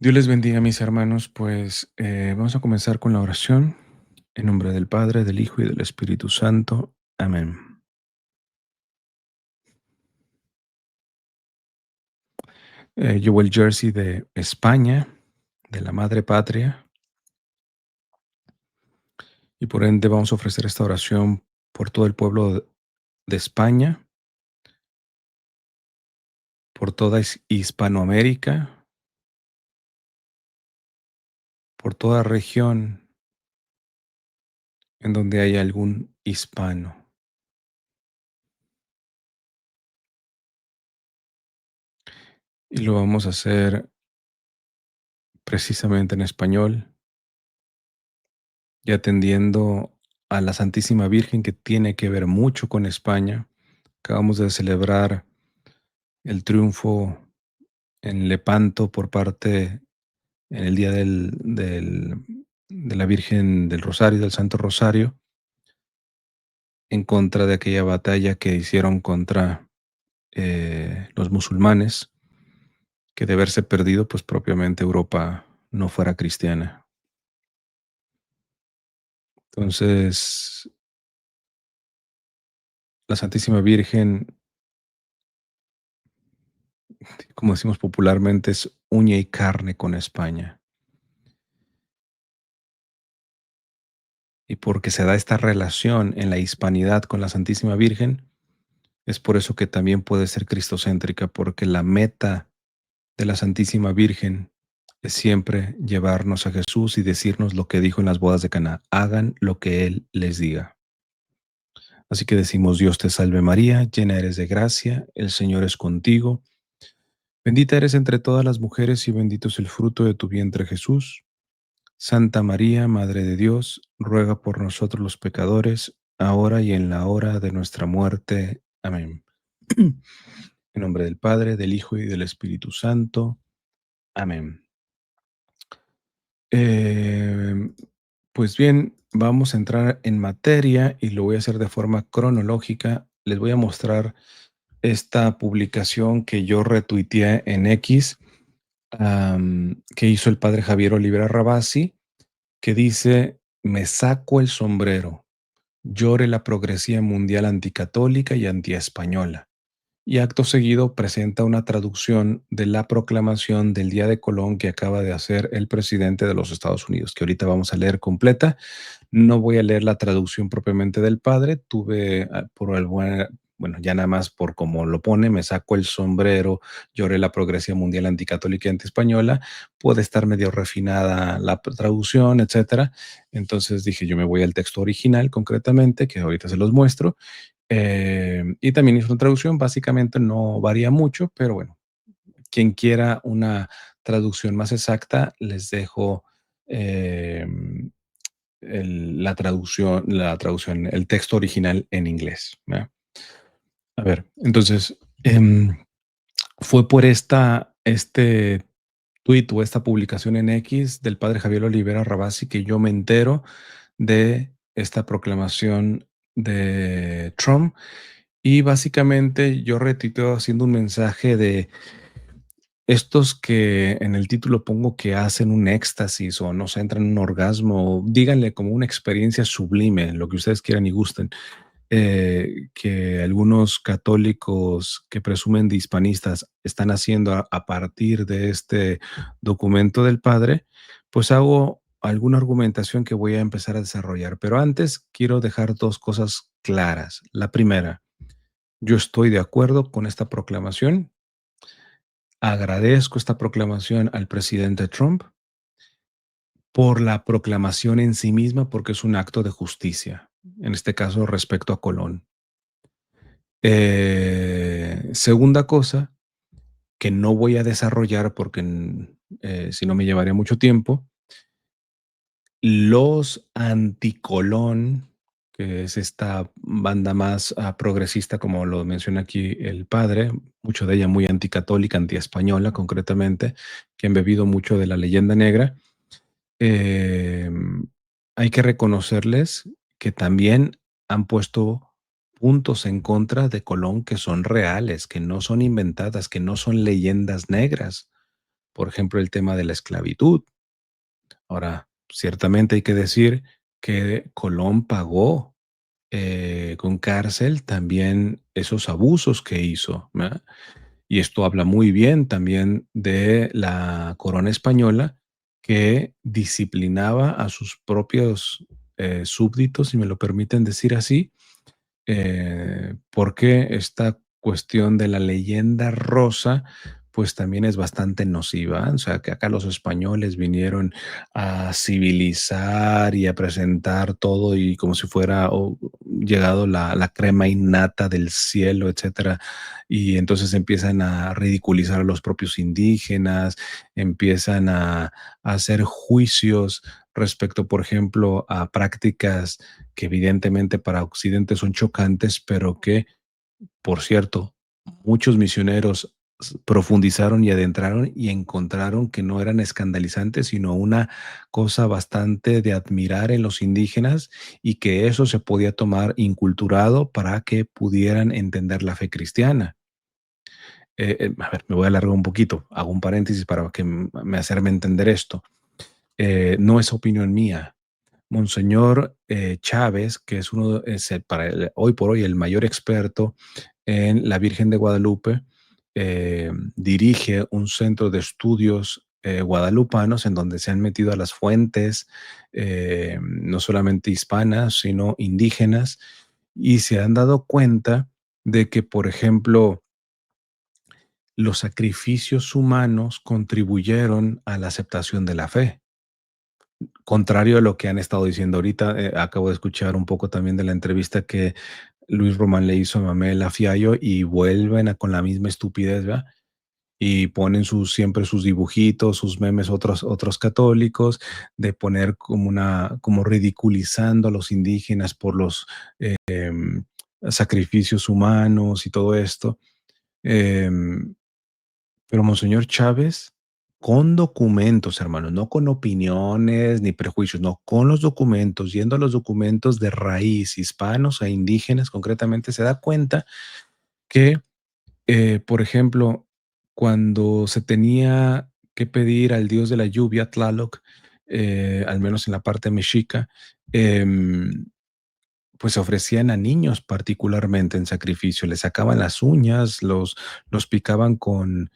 Dios les bendiga, mis hermanos. Pues vamos a comenzar con la oración. En nombre del Padre, del Hijo y del Espíritu Santo. Amén. Llevo el jersey de España, de la Madre Patria, y por ende vamos a ofrecer esta oración por todo el pueblo de España, por toda Hispanoamérica, por toda región en donde haya algún hispano. Y lo vamos a hacer precisamente en español, y atendiendo a la Santísima Virgen, que tiene que ver mucho con España. Acabamos de celebrar el triunfo en Lepanto por parte en el día de la Virgen del Rosario, del Santo Rosario, en contra de aquella batalla que hicieron contra los musulmanes, que de haberse perdido, pues propiamente Europa no fuera cristiana. Entonces, la Santísima Virgen, como decimos popularmente, es uña y carne con España. Y porque se da esta relación en la hispanidad con la Santísima Virgen, es por eso que también puede ser cristocéntrica, porque la meta de la Santísima Virgen es siempre llevarnos a Jesús y decirnos lo que dijo en las bodas de Caná: hagan lo que Él les diga. Así que decimos: Dios te salve María, llena eres de gracia, el Señor es contigo, bendita eres entre todas las mujeres y bendito es el fruto de tu vientre Jesús. Santa María, Madre de Dios, ruega por nosotros los pecadores, ahora y en la hora de nuestra muerte. Amén. En nombre del Padre, del Hijo y del Espíritu Santo. Amén. Eh, pues bien, vamos a entrar en materia y lo voy a hacer de forma cronológica. Les voy a mostrar esta publicación que yo retuiteé en X, que hizo el padre Javier Olivera Rabasi, que dice: me saco el sombrero, llore la progresía mundial anticatólica y antiespañola. Y acto seguido presenta una traducción de la proclamación del Día de Colón que acaba de hacer el presidente de los Estados Unidos, que ahorita vamos a leer completa. No voy a leer la traducción propiamente del padre. Tuve por el bueno, ya nada más por cómo lo pone: me saco el sombrero, lloré la progresía mundial anticatólica y antiespañola. Puede estar medio refinada la traducción, etcétera. Entonces dije, yo me voy al texto original concretamente, que ahorita se los muestro. Y también hizo una traducción, básicamente no varía mucho, pero bueno, quien quiera una traducción más exacta, les dejo eh, la traducción, el texto original en inglés. ¿Verdad? A ver, entonces, fue por este tweet o esta publicación en X del padre Javier Olivera Rabasi que yo me entero de esta proclamación de Trump. Y básicamente yo retuiteo haciendo un mensaje de estos que en el título pongo que hacen un éxtasis o no sé, entran en un orgasmo, díganle como una experiencia sublime, lo que ustedes quieran y gusten, que algunos católicos que presumen de hispanistas están haciendo a partir de este documento del padre. Pues hago alguna argumentación que voy a empezar a desarrollar. Pero antes quiero dejar dos cosas claras. La primera: yo estoy de acuerdo con esta proclamación. Agradezco esta proclamación al presidente Trump por la proclamación en sí misma, porque es un acto de justicia, en este caso respecto a Colón. Segunda cosa, que no voy a desarrollar porque si no me llevaría mucho tiempo: los anticolón, que es esta banda más progresista, como lo menciona aquí el padre, mucho de ella muy anticatólica, antiespañola concretamente, que han bebido mucho de la leyenda negra. Hay que reconocerles que también han puesto puntos en contra de Colón que son reales, que no son inventadas, que no son leyendas negras. por ejemplo, el tema de la esclavitud. Ahora, ciertamente hay que decir que Colón pagó con cárcel también esos abusos que hizo, ¿verdad? Y esto habla muy bien también de la corona española, que disciplinaba a sus propios súbditos, si me lo permiten decir así, porque esta cuestión de la leyenda rosa, pues también es bastante nociva. O sea, que acá los españoles vinieron a civilizar y a presentar todo y como si fuera llegado la crema innata del cielo, etcétera. Y entonces empiezan a ridiculizar a los propios indígenas, empiezan a hacer juicios respecto, por ejemplo, a prácticas que evidentemente para Occidente son chocantes, pero que, por cierto, muchos misioneros profundizaron y adentraron y encontraron que no eran escandalizantes, sino una cosa bastante de admirar en los indígenas y que eso se podía tomar inculturado para que pudieran entender la fe cristiana. A ver, me voy a alargar un poquito, hago un paréntesis para que me hacerme entender esto. No es opinión mía. Monseñor Chávez, que es hoy por hoy el mayor experto en la Virgen de Guadalupe, dirige un centro de estudios guadalupanos en donde se han metido a las fuentes, no solamente hispanas, sino indígenas, y se han dado cuenta de que, por ejemplo, los sacrificios humanos contribuyeron a la aceptación de la fe. Contrario a lo que han estado diciendo ahorita, acabo de escuchar un poco también de la entrevista que Luis Román le hizo a Mamela Fiallo y vuelven con la misma estupidez, ¿verdad? Y ponen siempre sus dibujitos, sus memes, otros católicos, de poner como ridiculizando a los indígenas por los sacrificios humanos y todo esto. Em, pero Monseñor Chávez, con documentos, hermanos, no con opiniones ni prejuicios, no, con los documentos, yendo a los documentos de raíz, hispanos e indígenas concretamente, se da cuenta que, por ejemplo, cuando se tenía que pedir al dios de la lluvia, Tlaloc, al menos en la parte mexica, em, pues se ofrecían a niños particularmente en sacrificio, les sacaban las uñas, los picaban con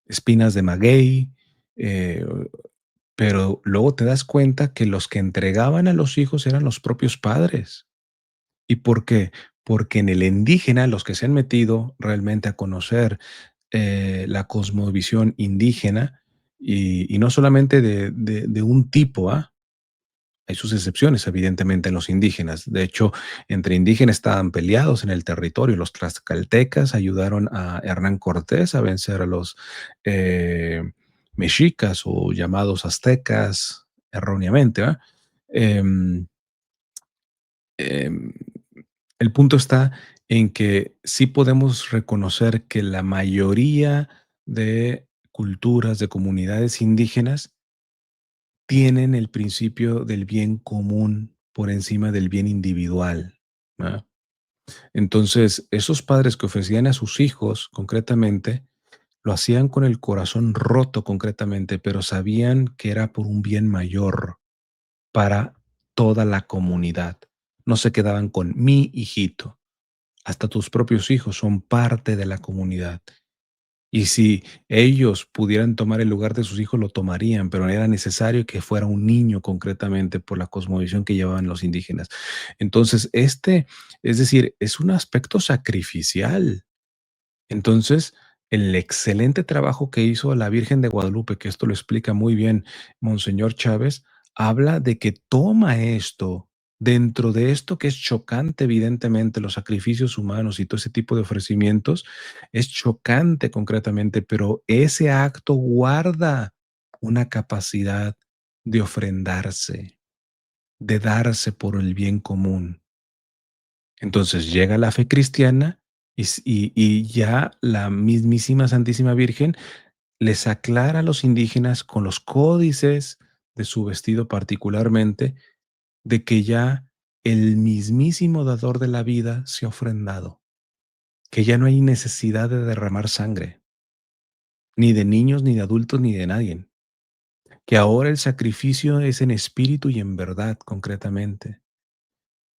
espinas de maguey, eh, pero luego te das cuenta que los que entregaban a los hijos eran los propios padres. ¿Y por qué? Porque en el indígena, los que se han metido realmente a conocer la cosmovisión indígena, y no solamente de un tipo, ¿ah? Hay sus excepciones, evidentemente, en los indígenas. De hecho, entre indígenas estaban peleados en el territorio. Los tlaxcaltecas ayudaron a Hernán Cortés a vencer a los eh, mexicas o llamados aztecas erróneamente, ¿va? Em, em, el punto está en que sí podemos reconocer que la mayoría de culturas, de comunidades indígenas, tienen el principio del bien común por encima del bien individual, ¿verdad? Entonces, esos padres que ofrecían a sus hijos, concretamente, lo hacían con el corazón roto concretamente, pero sabían que era por un bien mayor para toda la comunidad. No se quedaban con mi hijito. Hasta tus propios hijos son parte de la comunidad. Y si ellos pudieran tomar el lugar de sus hijos, lo tomarían, pero era necesario que fuera un niño concretamente por la cosmovisión que llevaban los indígenas. Entonces, es decir, es un aspecto sacrificial. Entonces, el excelente trabajo que hizo la Virgen de Guadalupe, que esto lo explica muy bien Monseñor Chávez, habla de que toma esto, dentro de esto que es chocante, evidentemente, los sacrificios humanos y todo ese tipo de ofrecimientos, es chocante concretamente, pero ese acto guarda una capacidad de ofrendarse, de darse por el bien común. Entonces llega la fe cristiana y ya la mismísima Santísima Virgen les aclara a los indígenas con los códices de su vestido particularmente, de que ya el mismísimo dador de la vida se ha ofrendado, que ya no hay necesidad de derramar sangre. ni de niños, ni de adultos, ni de nadie. Que ahora el sacrificio es en espíritu y en verdad, concretamente.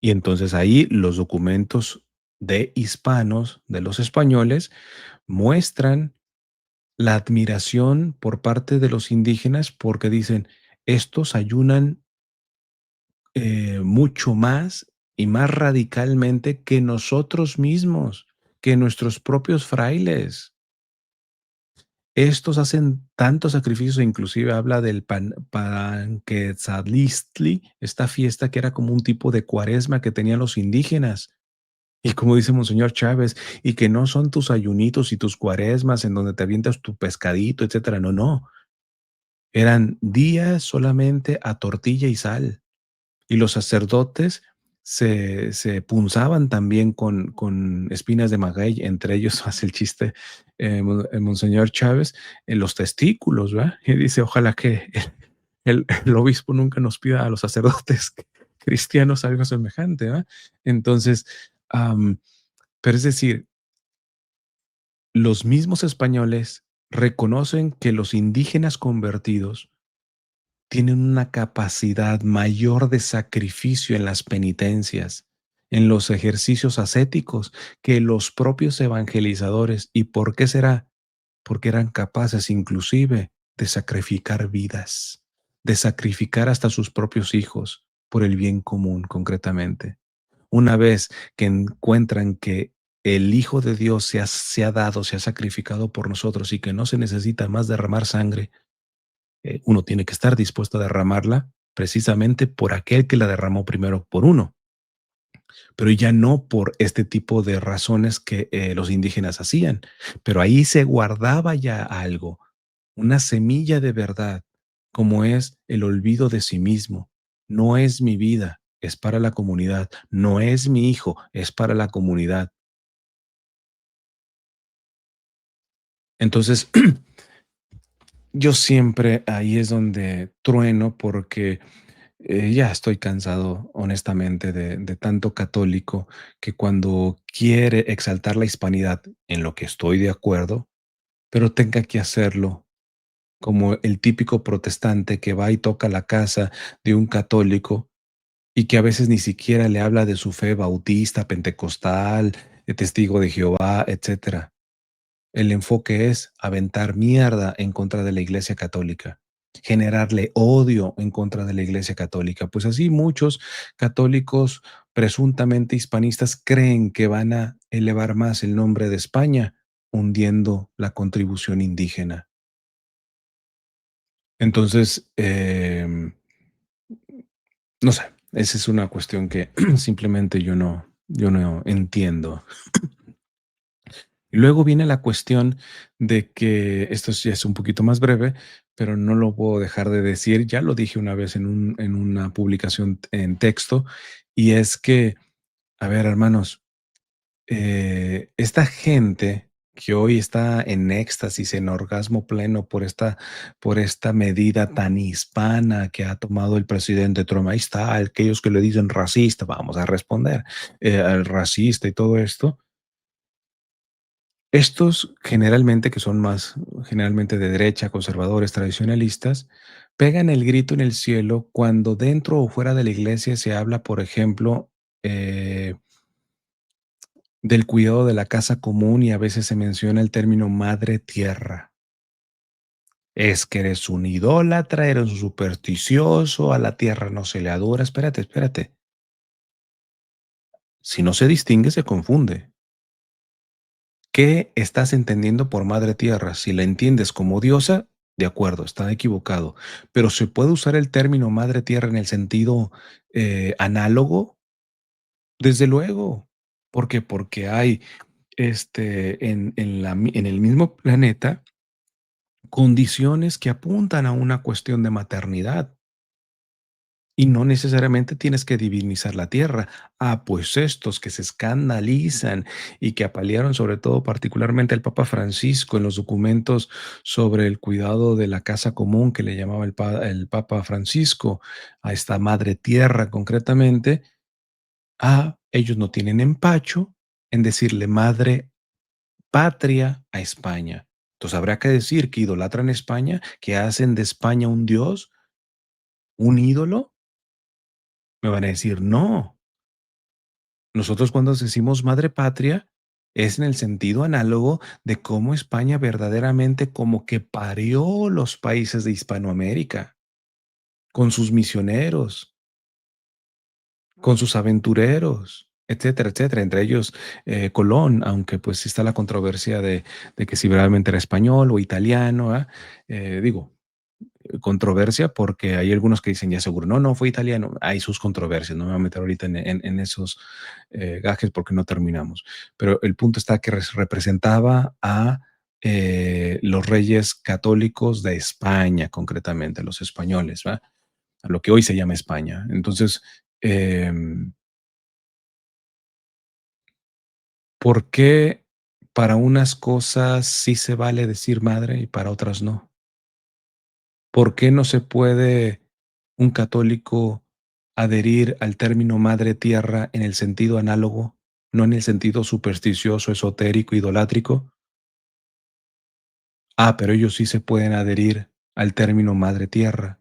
Y entonces ahí los documentos de hispanos, de los españoles, muestran la admiración por parte de los indígenas porque dicen, estos ayunan mucho más y más radicalmente que nosotros mismos, que nuestros propios frailes. Estos hacen tantos sacrificios, e inclusive habla del Panquetzalistli, esta fiesta que era como un tipo de cuaresma que tenían los indígenas. Y como dice Monseñor Chávez, y que no son tus ayunitos y tus cuaresmas en donde te avientas tu pescadito, etcétera. No, no. Eran días solamente a tortilla y sal. Y los sacerdotes se punzaban también con espinas de maguey, entre ellos hace el chiste el Monseñor Chávez, en los testículos, ¿verdad? Y dice, ojalá que el obispo nunca nos pida a los sacerdotes cristianos algo semejante, ¿verdad? Entonces, am, pero es decir, los mismos españoles reconocen que los indígenas convertidos tienen una capacidad mayor de sacrificio en las penitencias, en los ejercicios ascéticos, que los propios evangelizadores. ¿Y por qué será? Porque eran capaces inclusive de sacrificar vidas, de sacrificar hasta sus propios hijos por el bien común, concretamente. Una vez que encuentran que el Hijo de Dios se ha dado, se ha sacrificado por nosotros y que no se necesita más derramar sangre, uno tiene que estar dispuesto a derramarla precisamente por aquel que la derramó primero por uno, pero ya no por este tipo de razones que los indígenas hacían. Pero ahí se guardaba ya algo, una semilla de verdad, como es el olvido de sí mismo. No es mi vida, es para la comunidad. No es mi hijo, es para la comunidad. Entonces, yo siempre ahí es donde trueno porque ya estoy cansado, honestamente, de tanto católico que cuando quiere exaltar la hispanidad, en lo que estoy de acuerdo, pero tenga que hacerlo como el típico protestante que va y toca la casa de un católico y que a veces ni siquiera le habla de su fe bautista, pentecostal, de testigo de Jehová, etcétera. El enfoque es aventar mierda en contra de la Iglesia Católica, generarle odio en contra de la Iglesia Católica. Pues así muchos católicos presuntamente hispanistas creen que van a elevar más el nombre de España, hundiendo la contribución indígena. Entonces, no sé, esa es una cuestión que simplemente yo no entiendo. Y luego viene la cuestión de que esto sí es un poquito más breve, pero no lo puedo dejar de decir. Ya lo dije una vez en una publicación en texto, y es que, a ver, hermanos, esta gente que hoy está en éxtasis, en orgasmo pleno por esta medida tan hispana que ha tomado el presidente Trump, ahí está, aquellos que le dicen racista, vamos a responder, al racista y todo esto. Estos generalmente, que son más generalmente de derecha, conservadores, tradicionalistas, pegan el grito en el cielo cuando dentro o fuera de la iglesia se habla, por ejemplo, del cuidado de la casa común y a veces se menciona el término madre tierra. Es que eres un idólatra, eres un supersticioso, a la tierra no se le adora. Espérate, espérate. Si no se distingue, se confunde. ¿Qué estás entendiendo por madre tierra? Si la entiendes como diosa, de acuerdo, está equivocado. Pero ¿se puede usar el término madre tierra en el sentido análogo? Desde luego. ¿Por qué? Porque hay en el mismo planeta condiciones que apuntan a una cuestión de maternidad. Y no necesariamente tienes que divinizar la tierra. Ah, pues estos que se escandalizan y que apalearon sobre todo particularmente al Papa Francisco en los documentos sobre el cuidado de la casa común que le llamaba el Papa Francisco a esta madre tierra concretamente, ellos no tienen empacho en decirle madre patria a España. Entonces habrá que decir que idolatran España, que hacen de España un dios, un ídolo. Me van a decir, no, nosotros cuando decimos madre patria es en el sentido análogo de cómo España verdaderamente como que parió los países de Hispanoamérica, con sus misioneros, con sus aventureros, etcétera, etcétera. Entre ellos Colón, aunque pues sí está la controversia de que si realmente era español o italiano, ¿ah? Digo, controversia porque hay algunos que dicen ya seguro, no, no fue italiano. Hay sus controversias, no me voy a meter ahorita en esos gajes porque no terminamos. Pero el punto está que representaba a los reyes católicos de España, concretamente, los españoles, ¿va? A lo que hoy se llama España. Entonces, eh, ¿por qué para unas cosas sí se vale decir madre y para otras no? ¿Por qué no se puede un católico adherir al término madre tierra en el sentido análogo, no en el sentido supersticioso, esotérico, idolátrico? Ah, pero ellos sí se pueden adherir al término madre tierra.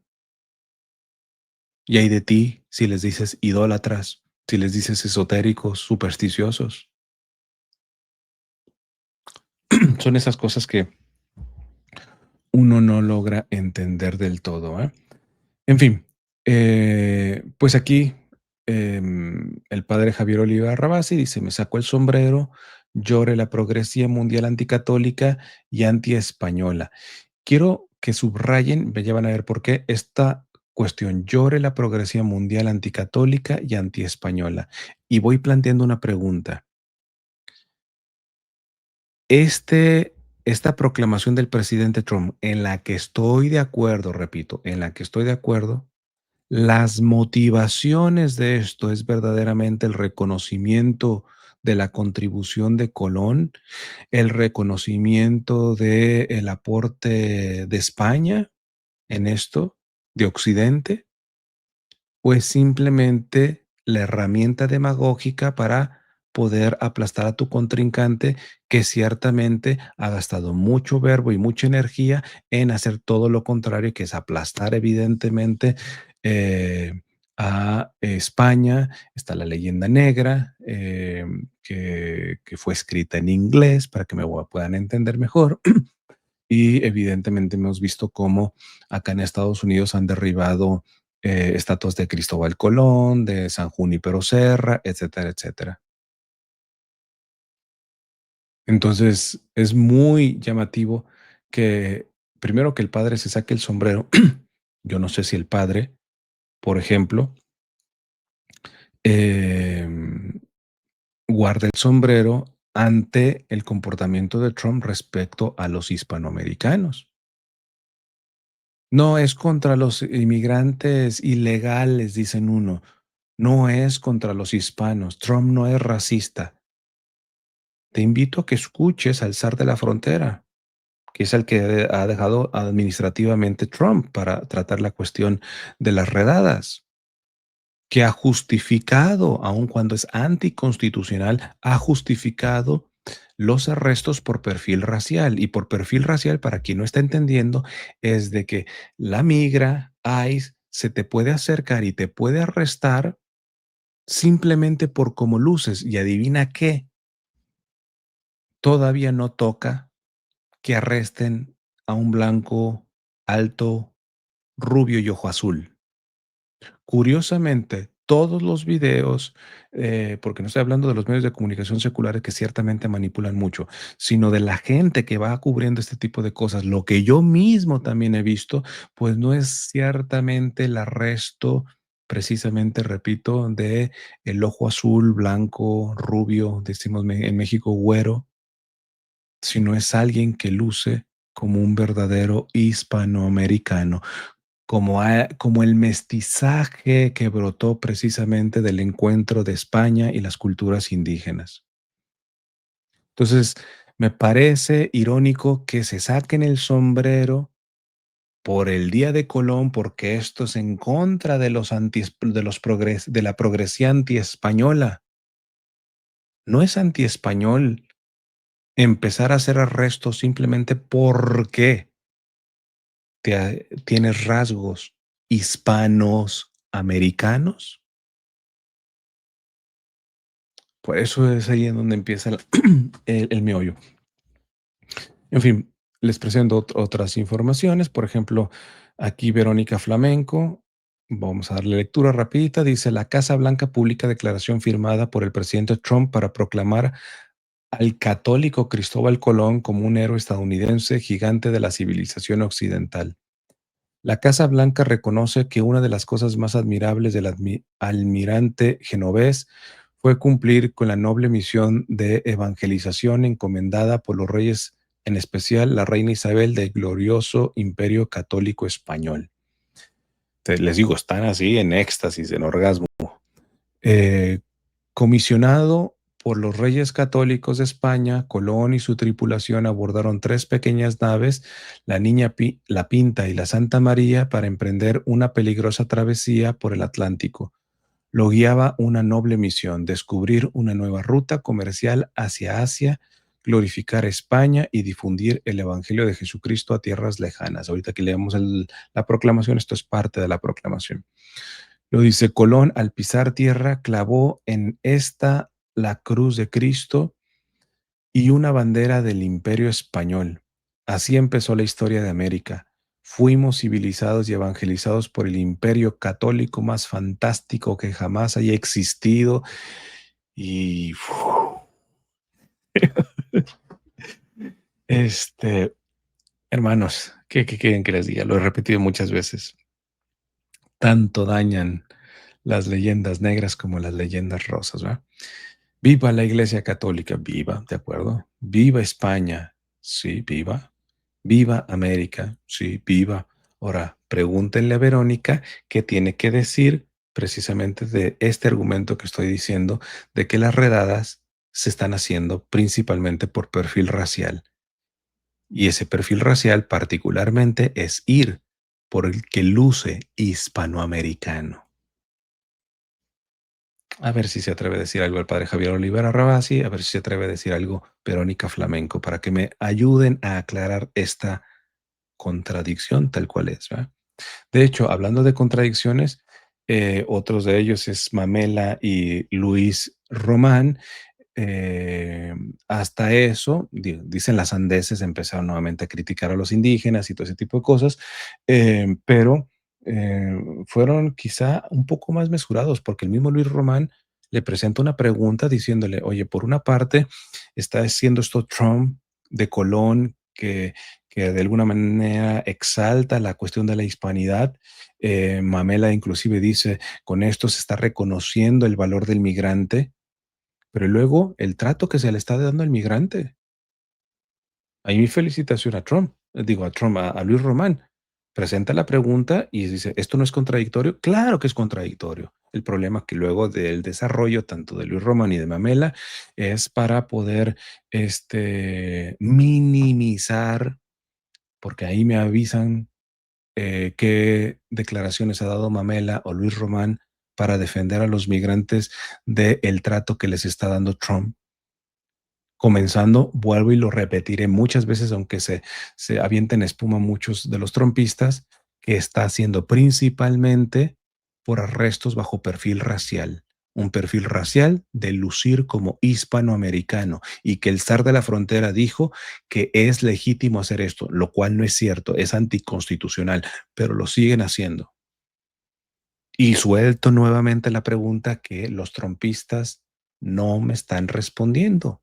Y hay de ti si les dices idólatras, si les dices esotéricos, supersticiosos. Son esas cosas que uno no logra entender del todo, ¿eh? En fin, pues aquí el padre Javier Oliva Rabasi dice, me sacó el sombrero, llore la progresía mundial anticatólica y antiespañola. Quiero que subrayen, me llevan a ver por qué esta cuestión, llore la progresía mundial anticatólica y antiespañola. Y voy planteando una pregunta. Esta proclamación del presidente Trump, en la que estoy de acuerdo, repito, en la que estoy de acuerdo, las motivaciones de esto es verdaderamente el reconocimiento de la contribución de Colón, el reconocimiento del aporte de España en esto, de Occidente, o es simplemente la herramienta demagógica para poder aplastar a tu contrincante que ciertamente ha gastado mucho verbo y mucha energía en hacer todo lo contrario, que es aplastar evidentemente eh, a España. Está la leyenda negra que fue escrita en inglés para que me puedan entender mejor. Y evidentemente hemos visto cómo acá en Estados Unidos han derribado estatuas de Cristóbal Colón, de San Junípero Serra, etcétera, etcétera. Entonces es muy llamativo que primero que el padre se saque el sombrero. Yo no sé si el padre, por ejemplo, em, guarda el sombrero ante el comportamiento de Trump respecto a los hispanoamericanos. No es contra los inmigrantes ilegales, dicen uno. No es contra los hispanos. Trump no es racista. Te invito a que escuches al zar de la frontera, que es el que ha dejado administrativamente Trump para tratar la cuestión de las redadas, que ha justificado, aun cuando es anticonstitucional, ha justificado los arrestos por perfil racial. Y por perfil racial, para quien no está entendiendo, es de que la migra, ICE, se te puede acercar y te puede arrestar simplemente por cómo luces. Y adivina qué, todavía no toca que arresten a un blanco alto, rubio y ojo azul. Curiosamente, todos los videos, porque no estoy hablando de los medios de comunicación seculares que ciertamente manipulan mucho, sino de la gente que va cubriendo este tipo de cosas, lo que yo mismo también he visto, pues no es ciertamente el arresto, precisamente, repito, de el ojo azul, blanco, rubio, decimos en México güero, sino es alguien que luce como un verdadero hispanoamericano como el mestizaje que brotó precisamente del encuentro de España y las culturas indígenas. Entonces, me parece irónico que se saquen el sombrero por el Día de Colón, porque esto es en contra de de la progresía antiespañola. No es antiespañol, empezar a hacer arrestos simplemente porque tienes rasgos hispanos americanos. Por eso es ahí en donde empieza el meollo. En fin, les presento otras informaciones. Por ejemplo, aquí Verónica Flamenco, vamos a darle lectura rapidita. Dice, la Casa Blanca publica declaración firmada por el presidente Trump para proclamar al católico Cristóbal Colón como un héroe estadounidense gigante de la civilización occidental. La Casa Blanca reconoce que una de las cosas más admirables del almirante genovés fue cumplir con la noble misión de evangelización encomendada por los reyes, en especial la reina Isabel del glorioso Imperio Católico Español. Les digo, están así en éxtasis, en orgasmo. Eh, Comisionado por los reyes católicos de España, Colón y su tripulación abordaron tres pequeñas naves, la la Pinta y la Santa María, para emprender una peligrosa travesía por el Atlántico. Lo guiaba una noble misión: descubrir una nueva ruta comercial hacia Asia, glorificar España y difundir el Evangelio de Jesucristo a tierras lejanas. Ahorita que leemos la proclamación, esto es parte de la proclamación. Lo dice: Colón, al pisar tierra, clavó en esta la cruz de Cristo y una bandera del Imperio Español. Así empezó la historia de América. Fuimos civilizados y evangelizados por el imperio católico más fantástico que jamás haya existido. Y este, hermanos, ¿qué quieren que les diga? Lo he repetido muchas veces. Tanto dañan las leyendas negras como las leyendas rosas, ¿verdad? Viva la Iglesia Católica, viva, ¿de acuerdo? Viva España, sí, viva. Viva América, sí, viva. Ahora, pregúntenle a Verónica qué tiene que decir precisamente de este argumento que estoy diciendo, de que las redadas se están haciendo principalmente por perfil racial. Y ese perfil racial particularmente es ir por el que luce hispanoamericano. A ver si se atreve a decir algo el padre Javier Olivera Rabasi, a ver si se atreve a decir algo Verónica Flamenco, para que me ayuden a aclarar esta contradicción tal cual es, ¿verdad? De hecho, hablando de contradicciones, otros de ellos es Mamela y Luis Román. Hasta eso, dicen las andeses, empezaron nuevamente a criticar a los indígenas y todo ese tipo de cosas, pero fueron quizá un poco más mesurados, porque el mismo Luis Román le presenta una pregunta diciéndole, oye, por una parte está haciendo esto Trump de Colón, que de alguna manera exalta la cuestión de la hispanidad. Mamela inclusive dice, con esto se está reconociendo el valor del migrante, pero luego el trato que se le está dando al migrante. Ahí mi felicitación a Trump, digo a Trump, a Luis Román. Presenta la pregunta y dice, ¿esto no es contradictorio? Claro que es contradictorio. El problema es que luego del desarrollo tanto de Luis Román y de Mamela es para poder minimizar, porque ahí me avisan qué declaraciones ha dado Mamela o Luis Román para defender a los migrantes del trato que les está dando Trump. Comenzando, vuelvo y lo repetiré muchas veces, aunque se avienten espuma muchos de los trompistas, que está haciendo principalmente por arrestos bajo perfil racial. Un perfil racial de lucir como hispanoamericano, y que el zar de la frontera dijo que es legítimo hacer esto, lo cual no es cierto, es anticonstitucional, pero lo siguen haciendo. Y suelto nuevamente la pregunta que los trompistas no me están respondiendo.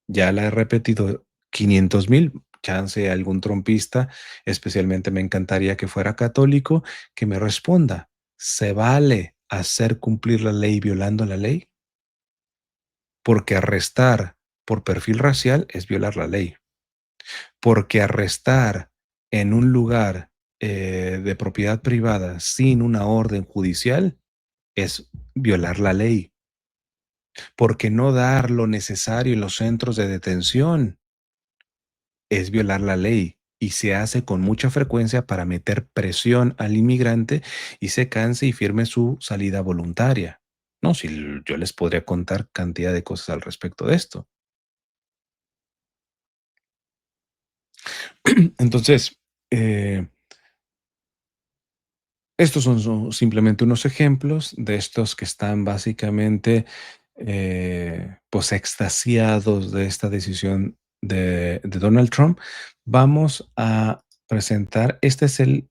Ya la he repetido 500,000. Chance algún trompista, especialmente me encantaría que fuera católico, que me responda: ¿se vale hacer cumplir la ley violando la ley? Porque arrestar por perfil racial es violar la ley. Porque arrestar en un lugar de propiedad privada sin una orden judicial es violar la ley. Porque no dar lo necesario en los centros de detención es violar la ley, y se hace con mucha frecuencia para meter presión al inmigrante y se canse y firme su salida voluntaria. No, si yo les podría contar cantidad de cosas al respecto de esto. Entonces, estos son simplemente unos ejemplos de estos que están básicamente, pues, extasiados de esta decisión de Donald Trump. Vamos a presentar, este es el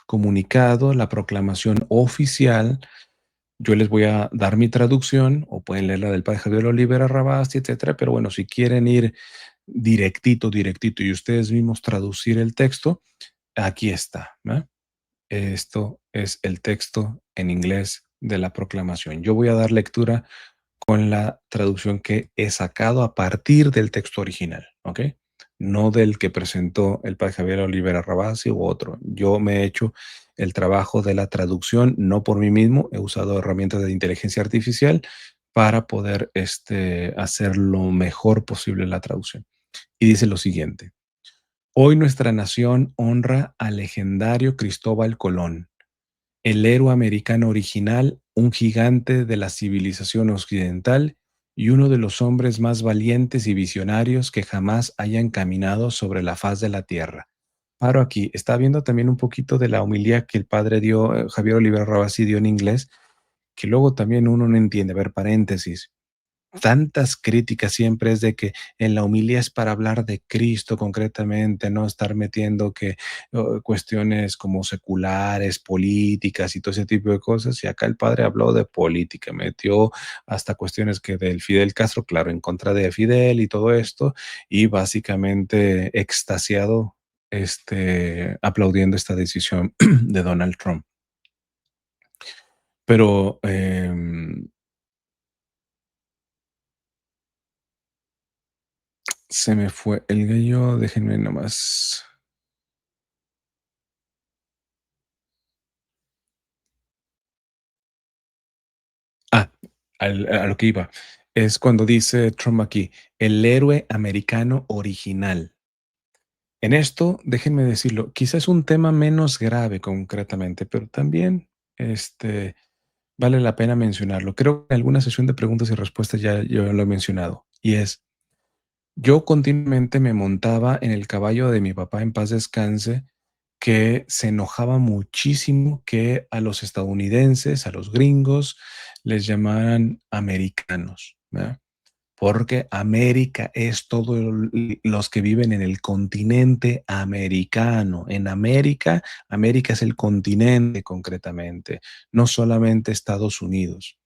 comunicado, la proclamación oficial. Yo les voy a dar mi traducción, o pueden leer la del padre Javier Olivera Rabasti, etcétera, pero bueno, si quieren ir directito, directito y ustedes mismos traducir el texto, aquí está, ¿no? Esto es el texto en inglés de la proclamación. Yo voy a dar lectura con la traducción que he sacado a partir del texto original, ¿ok? No del que presentó el padre Javier Olivera Rabasi u otro. Yo me he hecho el trabajo de la traducción, no por mí mismo, he usado herramientas de inteligencia artificial para poder hacer lo mejor posible la traducción. Y dice lo siguiente: hoy nuestra nación honra al legendario Cristóbal Colón, el héroe americano original, un gigante de la civilización occidental y uno de los hombres más valientes y visionarios que jamás hayan caminado sobre la faz de la tierra. Paro aquí. Está viendo también un poquito de la homilía que el padre dio, Javier Oliver Rabasi dio en inglés, que luego también uno no entiende. A ver, paréntesis. Tantas críticas siempre es de que en la homilía es para hablar de Cristo concretamente, no estar metiendo que cuestiones como seculares, políticas y todo ese tipo de cosas. Y acá el padre habló de política, metió hasta cuestiones que del Fidel Castro, claro, en contra de Fidel y todo esto, y básicamente extasiado, aplaudiendo esta decisión de Donald Trump. Pero se me fue el gallo, déjenme nomás. Ah, a lo que iba. Es cuando dice Trump aquí, el héroe americano original. En esto, déjenme decirlo, quizás es un tema menos grave concretamente, pero también vale la pena mencionarlo. Creo que en alguna sesión de preguntas y respuestas ya yo lo he mencionado. Y es, yo continuamente me montaba en el caballo de mi papá en paz descanse, que se enojaba muchísimo que a los estadounidenses, a los gringos, les llamaran americanos, ¿verdad? Porque América es todos los que viven en el continente americano. En América, América es el continente concretamente, no solamente Estados Unidos.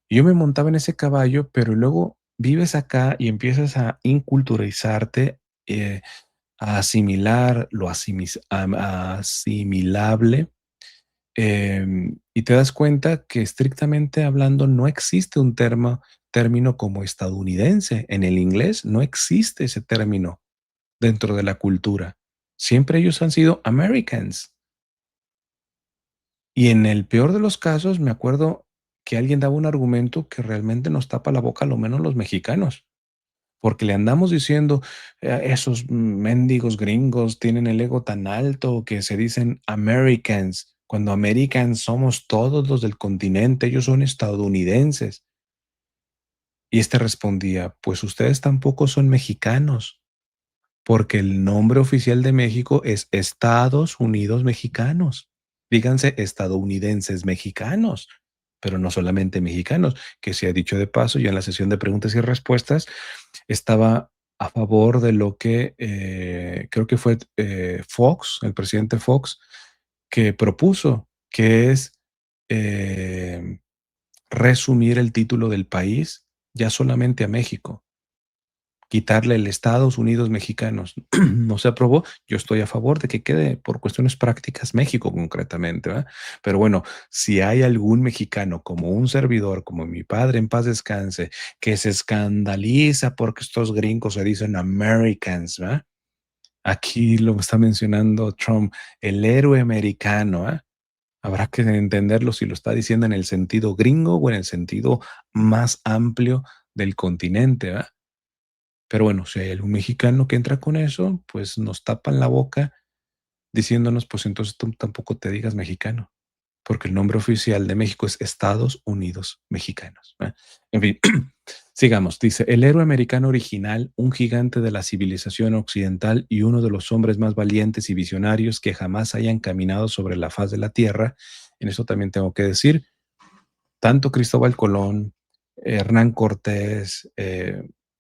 Y yo me montaba en ese caballo, pero luego vives acá y empiezas a inculturizarte, a asimilar lo asimilable, y te das cuenta que estrictamente hablando no existe un término como estadounidense. En el inglés no existe ese término dentro de la cultura. Siempre ellos han sido Americans. Y en el peor de los casos, me acuerdo que alguien daba un argumento que realmente nos tapa la boca, a lo menos los mexicanos, porque le andamos diciendo, esos mendigos gringos tienen el ego tan alto que se dicen Americans, cuando Americans somos todos los del continente, ellos son estadounidenses. Y este respondía, pues ustedes tampoco son mexicanos, porque el nombre oficial de México es Estados Unidos Mexicanos. Díganse estadounidenses mexicanos, pero no solamente mexicanos, que se ha dicho de paso, ya en la sesión de preguntas y respuestas estaba a favor de lo que creo que fue Fox, el presidente Fox, que propuso, que es eh, resumir el título del país ya solamente a México, quitarle el Estados Unidos mexicanos. No se aprobó. Yo estoy a favor de que quede por cuestiones prácticas México concretamente, ¿verdad? Pero bueno, si hay algún mexicano como un servidor, como mi padre en paz descanse, que se escandaliza porque estos gringos se dicen Americans, ¿verdad? Aquí lo está mencionando Trump, el héroe americano, ¿eh? Habrá que entenderlo si lo está diciendo en el sentido gringo o en el sentido más amplio del continente, ¿verdad? Pero bueno, si hay algún mexicano que entra con eso, pues nos tapan la boca diciéndonos, pues entonces tú tampoco te digas mexicano, porque el nombre oficial de México es Estados Unidos Mexicanos. En fin, sigamos. Dice, el héroe americano original, un gigante de la civilización occidental y uno de los hombres más valientes y visionarios que jamás hayan caminado sobre la faz de la tierra. En eso también tengo que decir, tanto Cristóbal Colón, Hernán Cortés,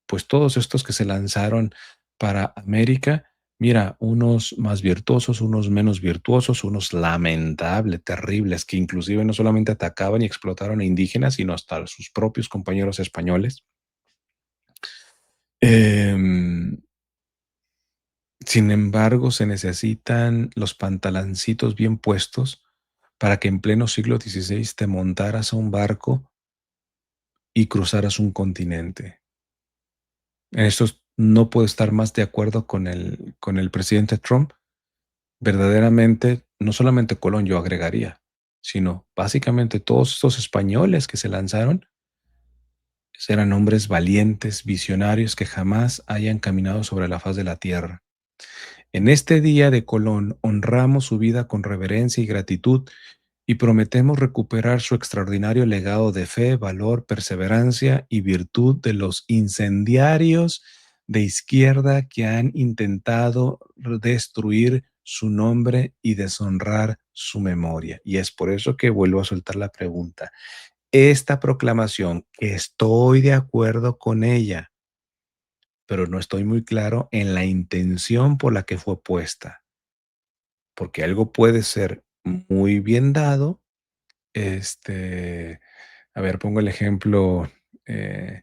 pues todos estos que se lanzaron para América, mira, unos más virtuosos, unos menos virtuosos, unos lamentable, terribles, que inclusive no solamente atacaban y explotaron a indígenas, sino hasta a sus propios compañeros españoles. Em, Sin embargo, se necesitan los pantaloncitos bien puestos para que en pleno siglo XVI te montaras a un barco y cruzaras un continente. En esto no puedo estar más de acuerdo con el presidente Trump. Verdaderamente, no solamente Colón yo agregaría, sino básicamente todos estos españoles que se lanzaron eran hombres valientes, visionarios que jamás hayan caminado sobre la faz de la tierra. En este día de Colón honramos su vida con reverencia y gratitud y prometemos recuperar su extraordinario legado de fe, valor, perseverancia y virtud de los incendiarios de izquierda que han intentado destruir su nombre y deshonrar su memoria. Y es por eso que vuelvo a soltar la pregunta. Esta proclamación, estoy de acuerdo con ella, pero no estoy muy claro en la intención por la que fue puesta, porque algo puede ser muy bien dado. A ver, pongo el ejemplo eh,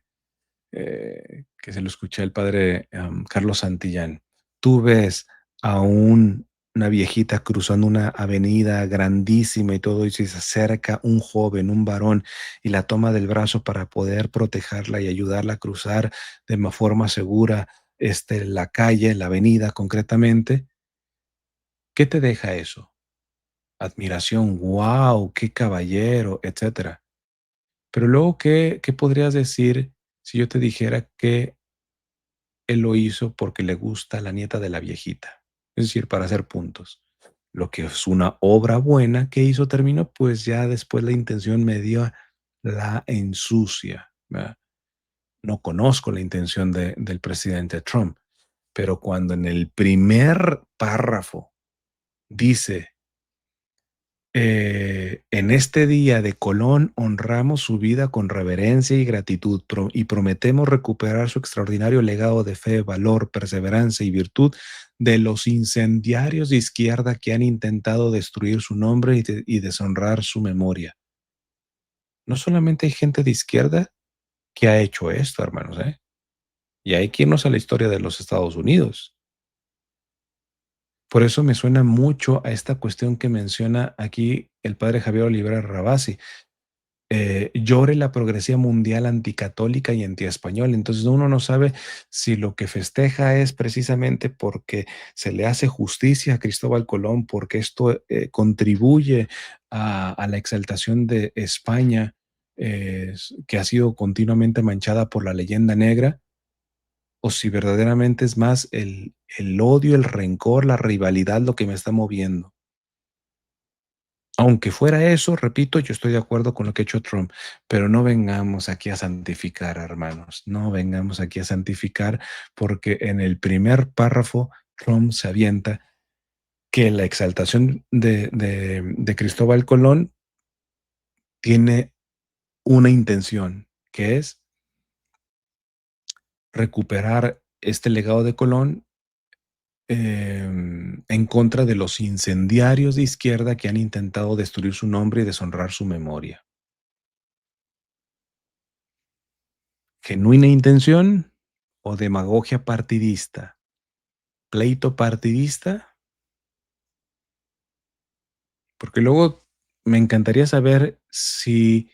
que se lo escuché al padre Carlos Santillán. Tú ves a una viejita cruzando una avenida grandísima y todo, y se acerca un joven, un varón, y la toma del brazo para poder protegerla y ayudarla a cruzar de forma segura la calle, la avenida concretamente. ¿Qué te deja eso? Admiración, wow, qué caballero, etcétera. Pero luego, ¿qué podrías decir si yo te dijera que él lo hizo porque le gusta la nieta de la viejita? Es decir, para hacer puntos. Lo que es una obra buena que hizo terminó, pues ya después la intención medio la ensucia, ¿verdad? No conozco la intención del presidente Trump, pero cuando en el primer párrafo dice en este día de Colón honramos su vida con reverencia y gratitud y prometemos recuperar su extraordinario legado de fe, valor, perseverancia y virtud de los incendiarios de izquierda que han intentado destruir su nombre y deshonrar su memoria. No solamente hay gente de izquierda que ha hecho esto, hermanos, ¿eh? Y hay que irnos a la historia de los Estados Unidos. Por eso me suena mucho a esta cuestión que menciona aquí el padre Javier Olivera Rabasi. Llore la progresía mundial anticatólica y antiespañola. Entonces uno no sabe si lo que festeja es precisamente porque se le hace justicia a Cristóbal Colón, porque esto contribuye a la exaltación de España, que ha sido continuamente manchada por la leyenda negra, o si verdaderamente es más el odio, el rencor, la rivalidad lo que me está moviendo. Aunque fuera eso, repito, yo estoy de acuerdo con lo que ha hecho Trump, pero no vengamos aquí a santificar, hermanos, no vengamos aquí a santificar, porque en el primer párrafo Trump se avienta que la exaltación de Cristóbal Colón tiene una intención, que es recuperar este legado de Colón en contra de los incendiarios de izquierda que han intentado destruir su nombre y deshonrar su memoria. ¿Genuina intención o demagogia partidista? ¿Pleito partidista? Porque luego me encantaría saber si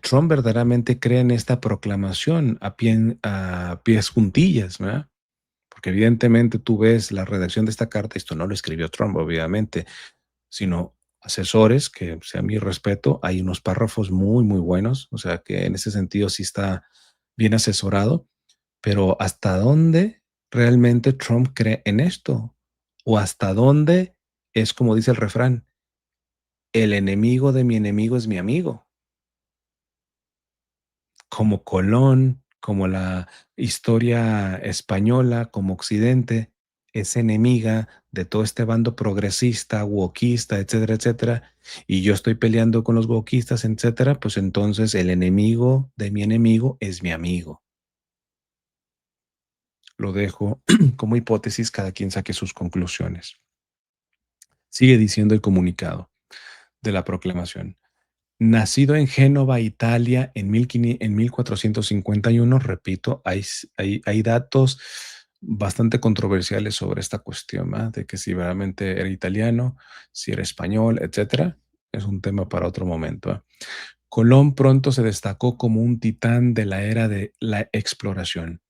Trump verdaderamente cree en esta proclamación a pies juntillas, ¿verdad? Porque evidentemente tú ves la redacción de esta carta, esto no lo escribió Trump, obviamente, sino asesores, que sea mi respeto, hay unos párrafos muy, muy buenos, o sea que en ese sentido sí está bien asesorado. Pero ¿hasta dónde realmente Trump cree en esto? ¿O hasta dónde es como dice el refrán? el enemigo de mi enemigo es mi amigo. Como Colón, como la historia española, como Occidente, es enemiga de todo este bando progresista, wokista, etcétera, etcétera, y yo estoy peleando con los wokistas, etcétera, pues entonces el enemigo de mi enemigo es mi amigo. Lo dejo como hipótesis, cada quien saque sus conclusiones. Sigue diciendo el comunicado de la proclamación. Nacido en Génova, Italia, en 1451, repito, hay datos bastante controversiales sobre esta cuestión, ¿va? De que si realmente era italiano, si era español, etcétera. Es un tema para otro momento, ¿va? Colón pronto se destacó como un titán de la era de la exploración.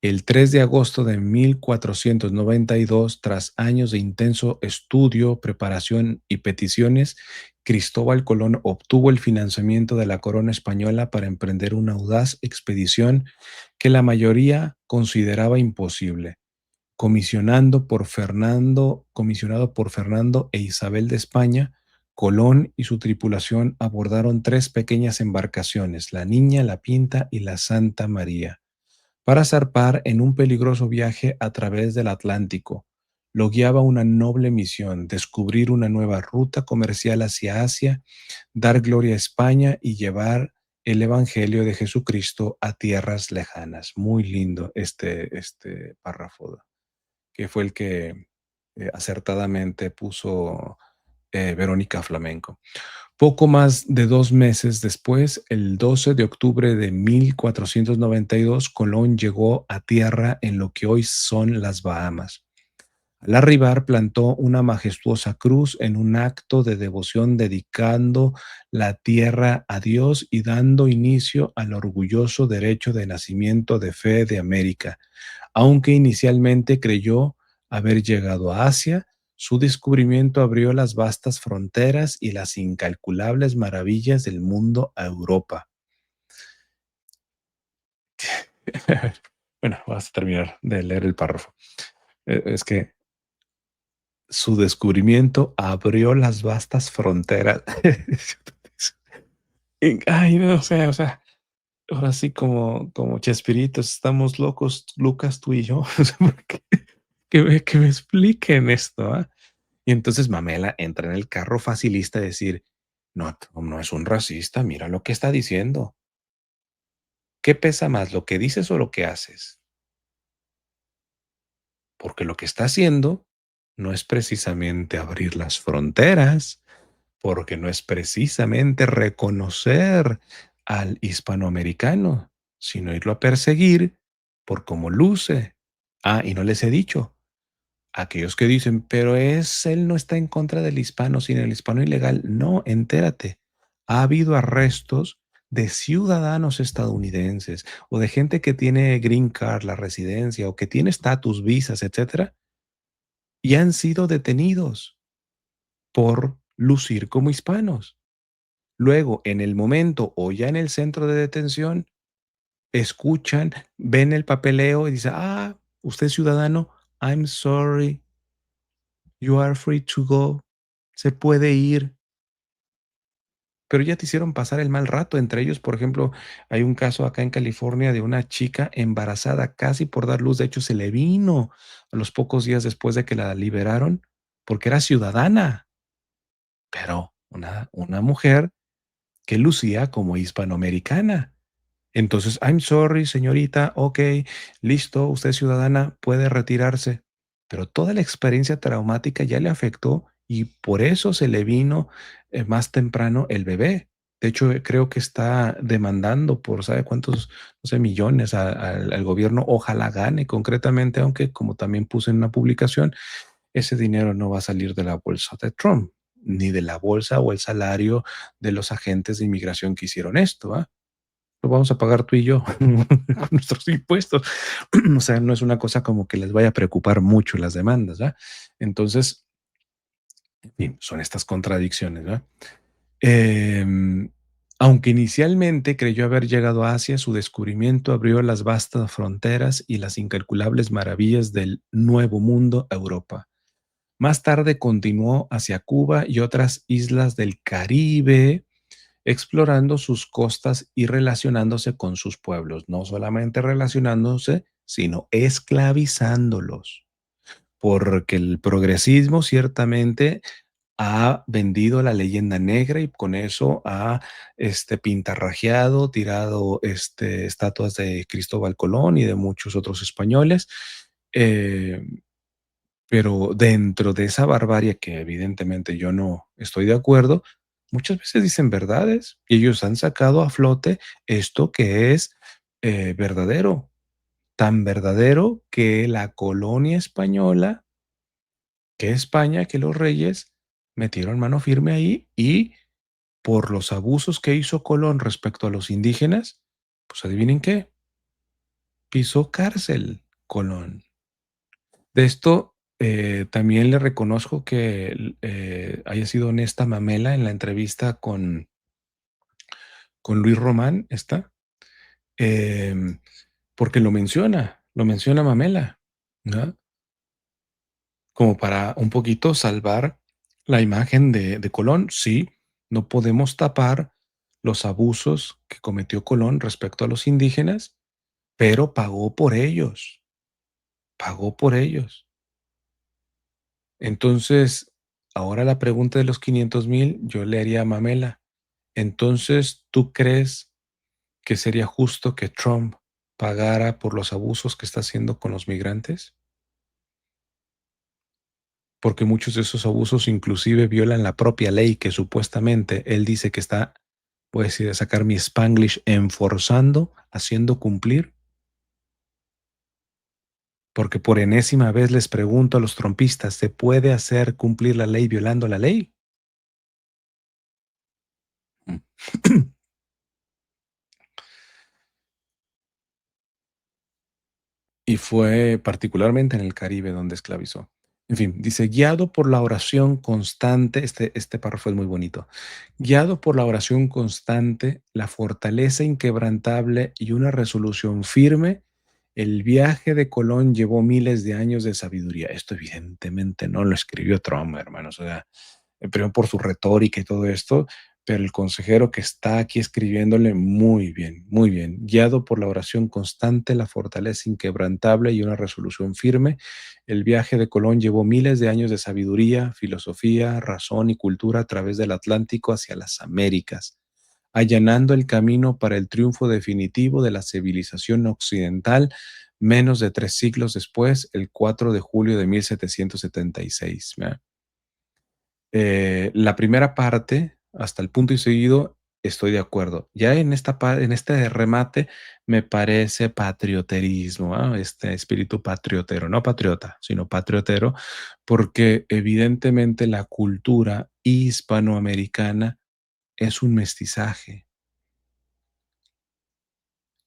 El 3 de agosto de 1492, tras años de intenso estudio, preparación y peticiones, Cristóbal Colón obtuvo el financiamiento de la corona española para emprender una audaz expedición que la mayoría consideraba imposible. Comisionado por Fernando e Isabel de España, Colón y su tripulación abordaron tres pequeñas embarcaciones, la Niña, la Pinta y la Santa María para zarpar en un peligroso viaje a través del Atlántico. Lo guiaba una noble misión, descubrir una nueva ruta comercial hacia Asia, dar gloria a España y llevar el Evangelio de Jesucristo a tierras lejanas. Muy lindo este párrafo, que fue el que acertadamente puso Verónica Flamenco. Poco más de 2 meses después, el 12 de octubre de 1492, Colón llegó a tierra en lo que hoy son las Bahamas. Al arribar, plantó una majestuosa cruz en un acto de devoción dedicando la tierra a Dios y dando inicio al orgulloso derecho de nacimiento de fe de América. Aunque inicialmente creyó haber llegado a Asia, su descubrimiento abrió las vastas fronteras y las incalculables maravillas del mundo a Europa. Bueno, vas a terminar de leer el párrafo. Es que su descubrimiento abrió las vastas fronteras. Ay, no, o sea, ahora sí como Chespiritos, estamos locos, Lucas, tú y yo. O sea, que me expliquen esto, ¿ah? Y entonces Mamela entra en el carro facilista a decir, no, no es un racista, mira lo que está diciendo. ¿Qué pesa más, lo que dices o lo que haces? Porque lo que está haciendo no es precisamente abrir las fronteras, porque no es precisamente reconocer al hispanoamericano, sino irlo a perseguir por cómo luce. Ah, y no les he dicho, aquellos que dicen, pero él no está en contra del hispano, sino el hispano ilegal. No, entérate. Ha habido arrestos de ciudadanos estadounidenses o de gente que tiene green card, la residencia, o que tiene estatus, visas, etcétera, y han sido detenidos por lucir como hispanos. Luego, en el momento o ya en el centro de detención, escuchan, ven el papeleo y dicen, ah, usted es ciudadano, I'm sorry, you are free to go, se puede ir, pero ya te hicieron pasar el mal rato. Entre ellos, por ejemplo, hay un caso acá en California de una chica embarazada casi por dar luz. De hecho, se le vino a los pocos días después de que la liberaron porque era ciudadana, pero una mujer que lucía como hispanoamericana. Entonces, I'm sorry, señorita, ok, listo, usted es ciudadana, puede retirarse. Pero toda la experiencia traumática ya le afectó y por eso se le vino más temprano el bebé. De hecho, creo que está demandando por, ¿sabe cuántos, no sé, millones al gobierno? Ojalá gane concretamente, aunque como también puse en una publicación, ese dinero no va a salir de la bolsa de Trump, ni de la bolsa o el salario de los agentes de inmigración que hicieron esto, ¿ah? Lo vamos a pagar tú y yo con nuestros impuestos. O sea, no es una cosa como que les vaya a preocupar mucho las demandas, ¿verdad? Entonces, en fin, son estas contradicciones, ¿verdad? Em, Aunque inicialmente creyó haber llegado a Asia, su descubrimiento abrió las vastas fronteras y las incalculables maravillas del Nuevo Mundo a Europa. Más tarde continuó hacia Cuba y otras islas del Caribe, explorando sus costas y relacionándose con sus pueblos, no solamente relacionándose, sino esclavizándolos, porque el progresismo ciertamente ha vendido la leyenda negra y con eso ha pintarrajeado, tirado estatuas de Cristóbal Colón y de muchos otros españoles. eh, pero dentro de esa barbarie que evidentemente yo no estoy de acuerdo, muchas veces dicen verdades y ellos han sacado a flote esto que es verdadero, tan verdadero que la colonia española, que España, que los reyes metieron mano firme ahí y por los abusos que hizo Colón respecto a los indígenas, pues adivinen qué, pisó cárcel Colón. De esto también le reconozco que haya sido honesta Mamela en la entrevista con Luis Román, está, em, porque lo menciona Mamela, ¿no? Como para un poquito salvar la imagen de Colón. Sí, no podemos tapar los abusos que cometió Colón respecto a los indígenas, pero pagó por ellos, pagó por ellos. Entonces, ahora la pregunta de los 500,000, yo le haría a Mamela. Entonces, ¿tú crees que sería justo que Trump pagara por los abusos que está haciendo con los migrantes? Porque muchos de esos abusos inclusive violan la propia ley que supuestamente él dice que está, voy a decir, a sacar mi Spanglish, enforzando, haciendo cumplir. Porque por enésima vez les pregunto a los trompistas, ¿se puede hacer cumplir la ley violando la ley? Y fue particularmente en el Caribe donde esclavizó. En fin, dice, guiado por la oración constante, este párrafo es muy bonito, guiado por la oración constante, la fortaleza inquebrantable y una resolución firme, el viaje de Colón llevó miles de años de sabiduría. Esto evidentemente no lo escribió Trump, hermanos, o sea, primero por su retórica y todo esto, pero el consejero que está aquí escribiéndole muy bien, guiado por la oración constante, la fortaleza inquebrantable y una resolución firme, el viaje de Colón llevó miles de años de sabiduría, filosofía, razón y cultura a través del Atlántico hacia las Américas, allanando el camino para el triunfo definitivo de la civilización occidental menos de 3 siglos después, el 4 de julio de 1776. ¿Verdad? La primera parte, hasta el punto y seguido, estoy de acuerdo. Ya en este remate me parece patrioterismo, este espíritu patriotero, no patriota, sino patriotero, porque evidentemente la cultura hispanoamericana es un mestizaje,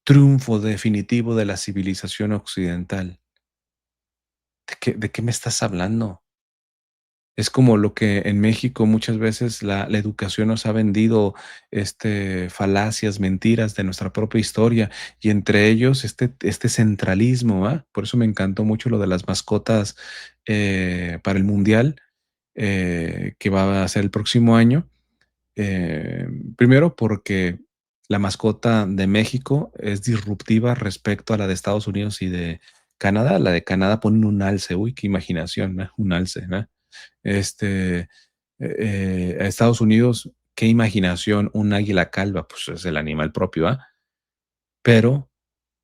triunfo definitivo de la civilización occidental. ¿De qué me estás hablando? Es como lo que en México muchas veces la educación nos ha vendido, falacias, mentiras de nuestra propia historia, y entre ellos este centralismo, ¿va? Por eso me encantó mucho lo de las mascotas, para el mundial, que va a ser el próximo año. Eh, Primero porque la mascota de México es disruptiva respecto a la de Estados Unidos y de Canadá. La de Canadá ponen un alce, uy, qué imaginación, ¿no? Un alce, ¿no? A Estados Unidos, qué imaginación, un águila calva, pues es el animal propio, ¿va? Pero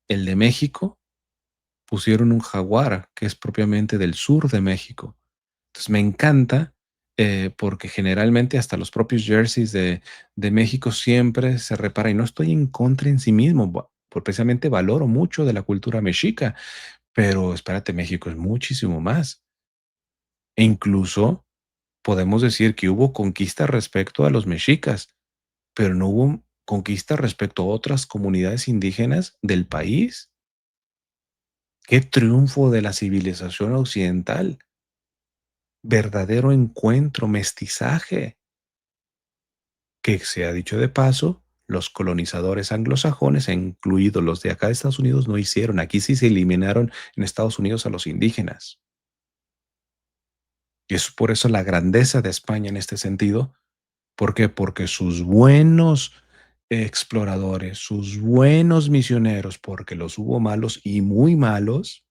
el de México pusieron un jaguar, que es propiamente del sur de México. Entonces me encanta, porque generalmente hasta los propios jerseys de México siempre se repara, y no estoy en contra en sí mismo, porque precisamente valoro mucho de la cultura mexica, pero espérate, México es muchísimo más. E incluso podemos decir que hubo conquista respecto a los mexicas, pero no hubo conquista respecto a otras comunidades indígenas del país. Qué triunfo de la civilización occidental, verdadero encuentro, mestizaje, que se ha dicho de paso, los colonizadores anglosajones, incluidos los de acá de Estados Unidos, no hicieron. Aquí sí se eliminaron en Estados Unidos a los indígenas. Y es por eso la grandeza de España en este sentido. ¿Por qué? Porque sus buenos exploradores, sus buenos misioneros, porque los hubo malos y muy malos,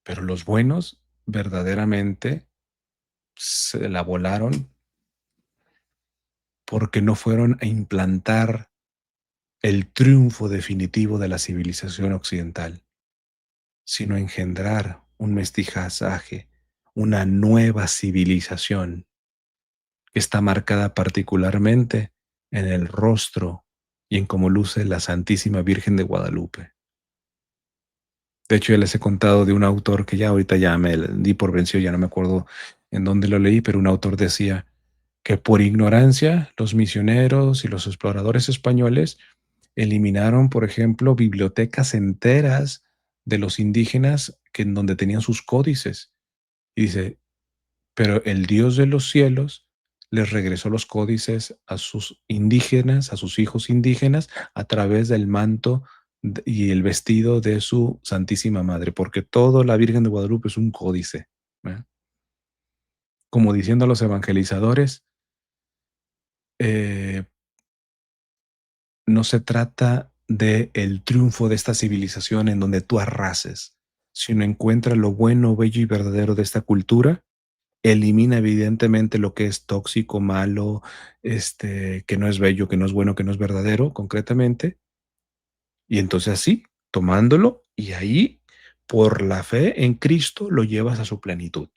pero los buenos verdaderamente se la volaron porque no fueron a implantar el triunfo definitivo de la civilización occidental, sino a engendrar un mestizaje, una nueva civilización que está marcada particularmente en el rostro y en cómo luce la Santísima Virgen de Guadalupe. De hecho, ya les he contado de un autor que ya ahorita ya me di por vencido, ya no me acuerdo en dónde lo leí, pero un autor decía que por ignorancia los misioneros y los exploradores españoles eliminaron, por ejemplo, bibliotecas enteras de los indígenas que en donde tenían sus códices. Y dice, pero el Dios de los cielos les regresó los códices a sus indígenas, a sus hijos indígenas, a través del manto y el vestido de su Santísima Madre, porque todo la Virgen de Guadalupe es un códice. ¿Eh? Como diciendo a los evangelizadores, eh, no se trata de el triunfo de esta civilización en donde tú arrases, sino encuentra lo bueno, bello y verdadero de esta cultura. Elimina evidentemente lo que es tóxico, malo, que no es bello, que no es bueno, que no es verdadero, concretamente. Y entonces así, tomándolo y ahí, por la fe en Cristo, lo llevas a su plenitud.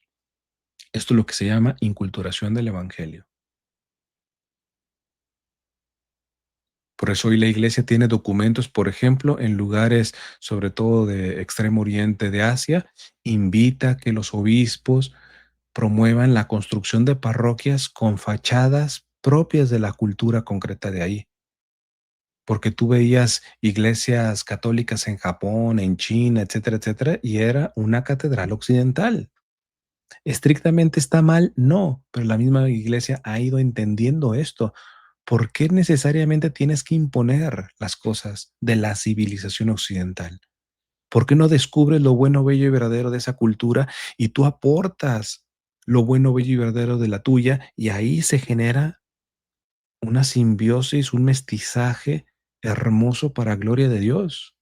Esto es lo que se llama inculturación del Evangelio. Por eso hoy la iglesia tiene documentos, por ejemplo, en lugares, sobre todo de Extremo Oriente de Asia, invita a que los obispos promuevan la construcción de parroquias con fachadas propias de la cultura concreta de ahí. Porque tú veías iglesias católicas en Japón, en China, etcétera, etcétera, y era una catedral occidental. ¿Estrictamente está mal? No, pero la misma iglesia ha ido entendiendo esto. ¿Por qué necesariamente tienes que imponer las cosas de la civilización occidental? ¿Por qué no descubres lo bueno, bello y verdadero de esa cultura y tú aportas lo bueno, bello y verdadero de la tuya y ahí se genera una simbiosis, un mestizaje hermoso para gloria de Dios?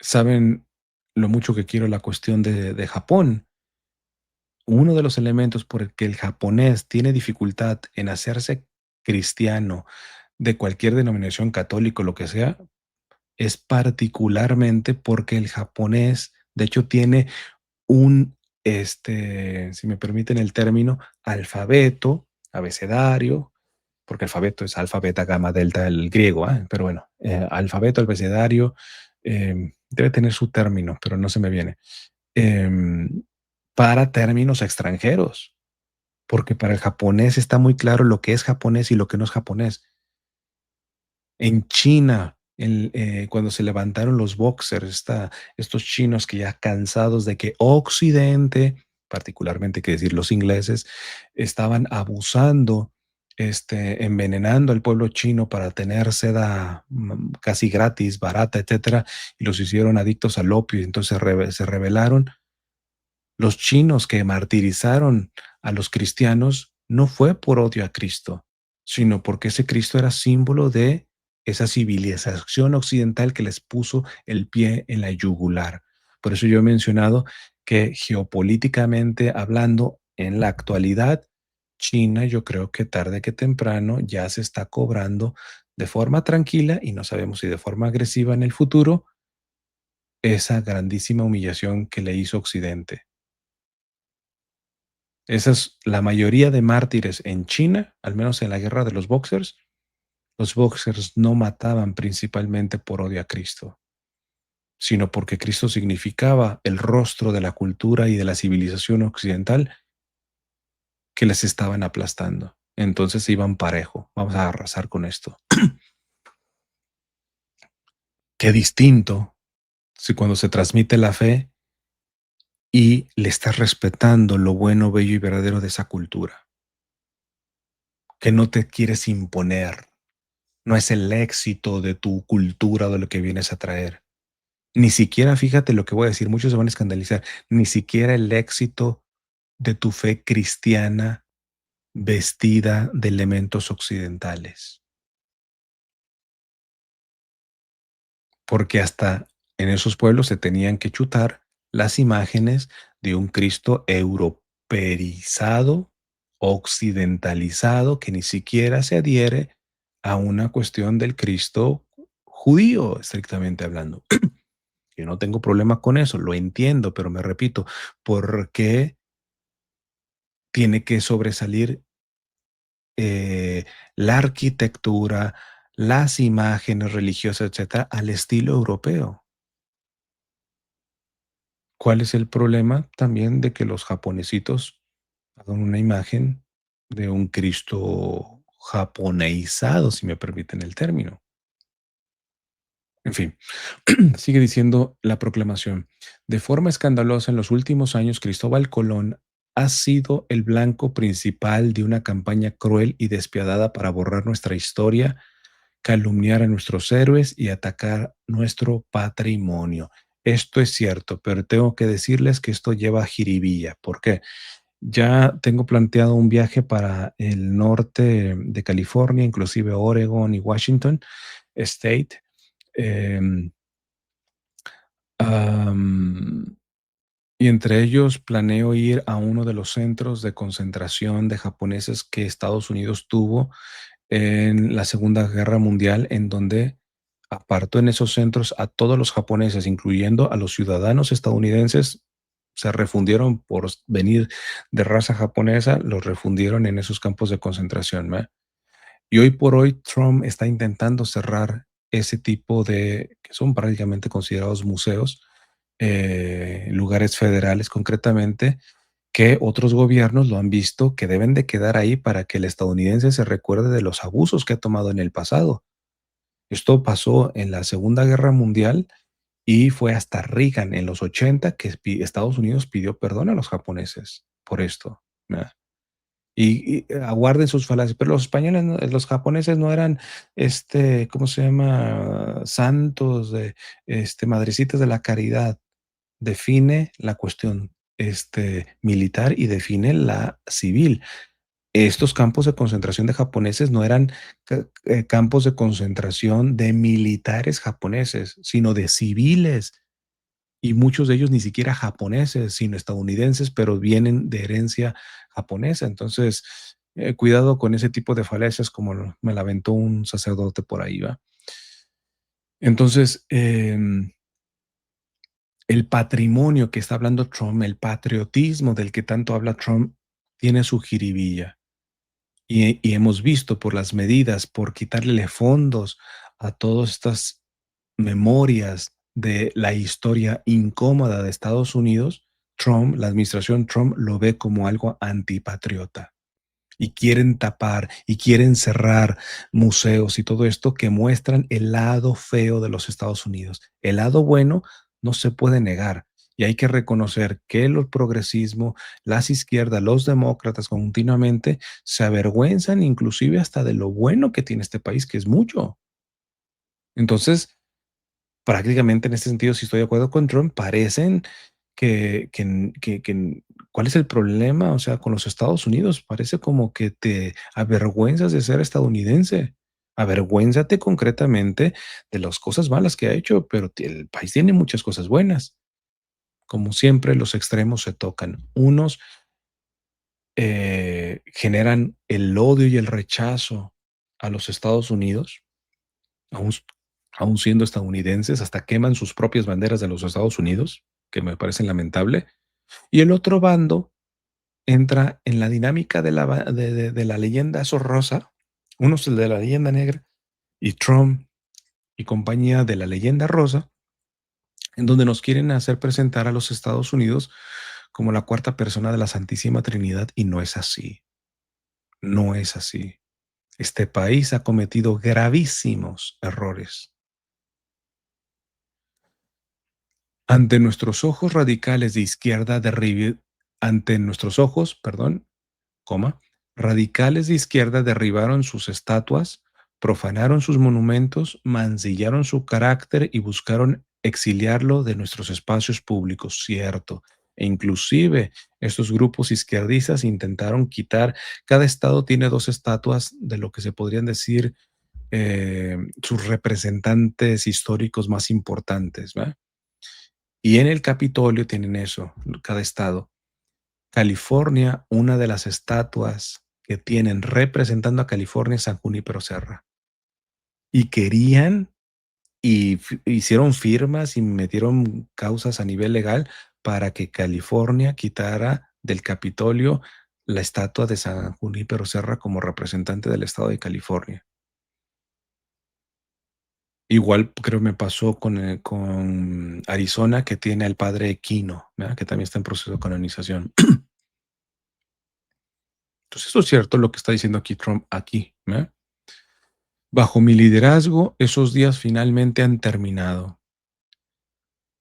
¿Saben lo mucho que quiero la cuestión de Japón? Uno de los elementos por el que el japonés tiene dificultad en hacerse cristiano de cualquier denominación católico, lo que sea, es particularmente porque el japonés, de hecho, tiene un, si me permiten el término, alfabeto, abecedario, porque alfabeto es alfa, beta, gamma, delta, el griego, pero bueno, alfabeto, abecedario, debe tener su término, pero no se me viene, em, para términos extranjeros, porque para el japonés está muy claro lo que es japonés y lo que no es japonés. En China, cuando se levantaron los boxers, estos chinos que ya cansados de que Occidente, particularmente que decir los ingleses, estaban abusando, envenenando al pueblo chino para tener seda casi gratis, barata, etcétera, y los hicieron adictos al opio, y entonces se rebelaron. Los chinos que martirizaron a los cristianos no fue por odio a Cristo, sino porque ese Cristo era símbolo de esa civilización occidental que les puso el pie en la yugular. Por eso yo he mencionado que geopolíticamente hablando, en la actualidad, China yo creo que tarde que temprano ya se está cobrando de forma tranquila y no sabemos si de forma agresiva en el futuro esa grandísima humillación que le hizo Occidente. La mayoría de mártires en China, al menos en la guerra de los boxers no mataban principalmente por odio a Cristo, sino porque Cristo significaba el rostro de la cultura y de la civilización occidental que les estaban aplastando. Entonces iban parejo. Vamos a arrasar con esto. Qué distinto si cuando se transmite la fe y le estás respetando lo bueno, bello y verdadero de esa cultura, que no te quieres imponer. No es el éxito de tu cultura o de lo que vienes a traer. Ni siquiera, fíjate lo que voy a decir, muchos se van a escandalizar, ni siquiera el éxito de tu fe cristiana vestida de elementos occidentales, porque hasta en esos pueblos se tenían que chutar las imágenes de un Cristo europeizado, occidentalizado, que ni siquiera se adhiere a una cuestión del Cristo judío, estrictamente hablando. Yo no tengo problema con eso, lo entiendo, pero me repito, ¿por qué tiene que sobresalir la arquitectura, las imágenes religiosas, etcétera, al estilo europeo? ¿Cuál es el problema también de que los japonesitos hagan una imagen de un Cristo japoneizado, si me permiten el término? En fin, sigue diciendo la proclamación. De forma escandalosa, en los últimos años, Cristóbal Colón ha sido el blanco principal de una campaña cruel y despiadada para borrar nuestra historia, calumniar a nuestros héroes y atacar nuestro patrimonio. Esto es cierto, pero tengo que decirles que esto lleva jiribilla. ¿Por qué? Ya tengo planteado un viaje para el norte de California, inclusive Oregon y Washington State. em, am, y entre ellos planeo ir a uno de los centros de concentración de japoneses que Estados Unidos tuvo en la Segunda Guerra Mundial, en donde apartó en esos centros a todos los japoneses, incluyendo a los ciudadanos estadounidenses, se refundieron por venir de raza japonesa, los refundieron en esos campos de concentración, ¿ve? Y hoy por hoy Trump está intentando cerrar ese tipo de, que son prácticamente considerados museos, lugares federales concretamente, que otros gobiernos lo han visto que deben de quedar ahí para que el estadounidense se recuerde de los abusos que ha tomado en el pasado. Esto pasó en la Segunda Guerra Mundial y fue hasta Reagan en los 80 que Estados Unidos pidió perdón a los japoneses por esto. ¿Verdad? Y aguarden sus falacias, pero los españoles, los japoneses no eran, ¿cómo se llama? Santos de, madrecitas de la caridad. Define la cuestión, militar y define la civil. Estos campos de concentración de japoneses no eran campos de concentración de militares japoneses, sino de civiles, y muchos de ellos ni siquiera japoneses, sino estadounidenses, pero vienen de herencia japonesa. Entonces, cuidado con ese tipo de falacias como me la aventó un sacerdote por ahí, ¿va? Entonces, el patrimonio que está hablando Trump, el patriotismo del que tanto habla Trump, tiene su jiribilla. Y hemos visto por las medidas, por quitarle fondos a todas estas memorias de la historia incómoda de Estados Unidos, Trump, la administración Trump lo ve como algo antipatriota y quieren tapar y quieren cerrar museos y todo esto que muestran el lado feo de los Estados Unidos. El lado bueno no se puede negar y hay que reconocer que el progresismo, las izquierdas, los demócratas continuamente se avergüenzan inclusive hasta de lo bueno que tiene este país, que es mucho. Entonces, prácticamente en este sentido, si estoy de acuerdo con Trump, parecen ¿cuál es el problema? O sea, con los Estados Unidos, parece como que te avergüenzas de ser estadounidense. Avergüénzate concretamente de las cosas malas que ha hecho, pero el país tiene muchas cosas buenas. Como siempre, los extremos se tocan. Unos generan el odio y el rechazo a los Estados Unidos, aún, aún siendo estadounidenses, hasta queman sus propias banderas de los Estados Unidos, que me parecen lamentable. Y el otro bando entra en la dinámica de la leyenda zorrosa, uno es el de la leyenda negra, y Trump y compañía de la leyenda rosa, en donde nos quieren hacer presentar a los Estados Unidos como la cuarta persona de la Santísima Trinidad, y no es así, no es así. Este país ha cometido gravísimos errores. Ante nuestros ojos radicales de izquierda ante nuestros ojos, perdón, coma, radicales de izquierda derribaron sus estatuas, profanaron sus monumentos, mancillaron su carácter y buscaron exiliarlo de nuestros espacios públicos, cierto. E inclusive estos grupos izquierdistas intentaron quitar, cada estado tiene dos estatuas de lo que se podrían decir sus representantes históricos más importantes, ¿va? Y en el Capitolio tienen eso, cada estado. California, una de las estatuas que tienen representando a California es San Junípero Serra. Y querían hicieron firmas y metieron causas a nivel legal para que California quitara del Capitolio la estatua de San Junípero Serra como representante del estado de California. Igual creo me pasó con Arizona, que tiene al padre Equino, ¿verdad? Que también está en proceso de canonización. Entonces, eso es cierto lo que está diciendo aquí Trump aquí, ¿verdad? Bajo mi liderazgo, esos días finalmente han terminado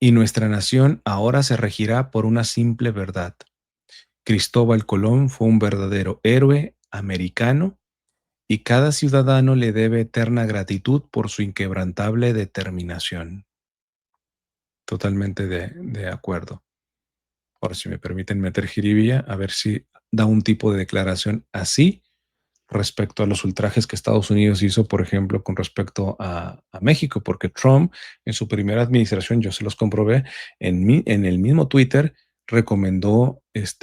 y nuestra nación ahora se regirá por una simple verdad. Cristóbal Colón fue un verdadero héroe americano y cada ciudadano le debe eterna gratitud por su inquebrantable determinación. Totalmente de acuerdo. Ahora, si me permiten meter jiribilla, a ver si da un tipo de declaración así respecto a los ultrajes que Estados Unidos hizo, por ejemplo, con respecto a México, porque Trump en su primera administración, yo se los comprobé, en el mismo Twitter recomendó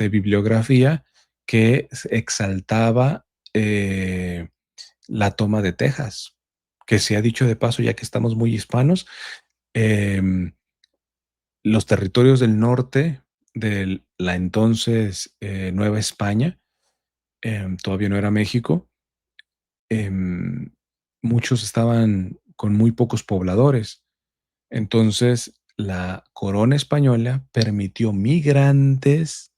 bibliografía que exaltaba la toma de Texas, que se ha dicho de paso, ya que estamos muy hispanos, em, los territorios del norte de la entonces Nueva España, todavía no era México, em, muchos estaban con muy pocos pobladores. Entonces, la corona española permitió migrantes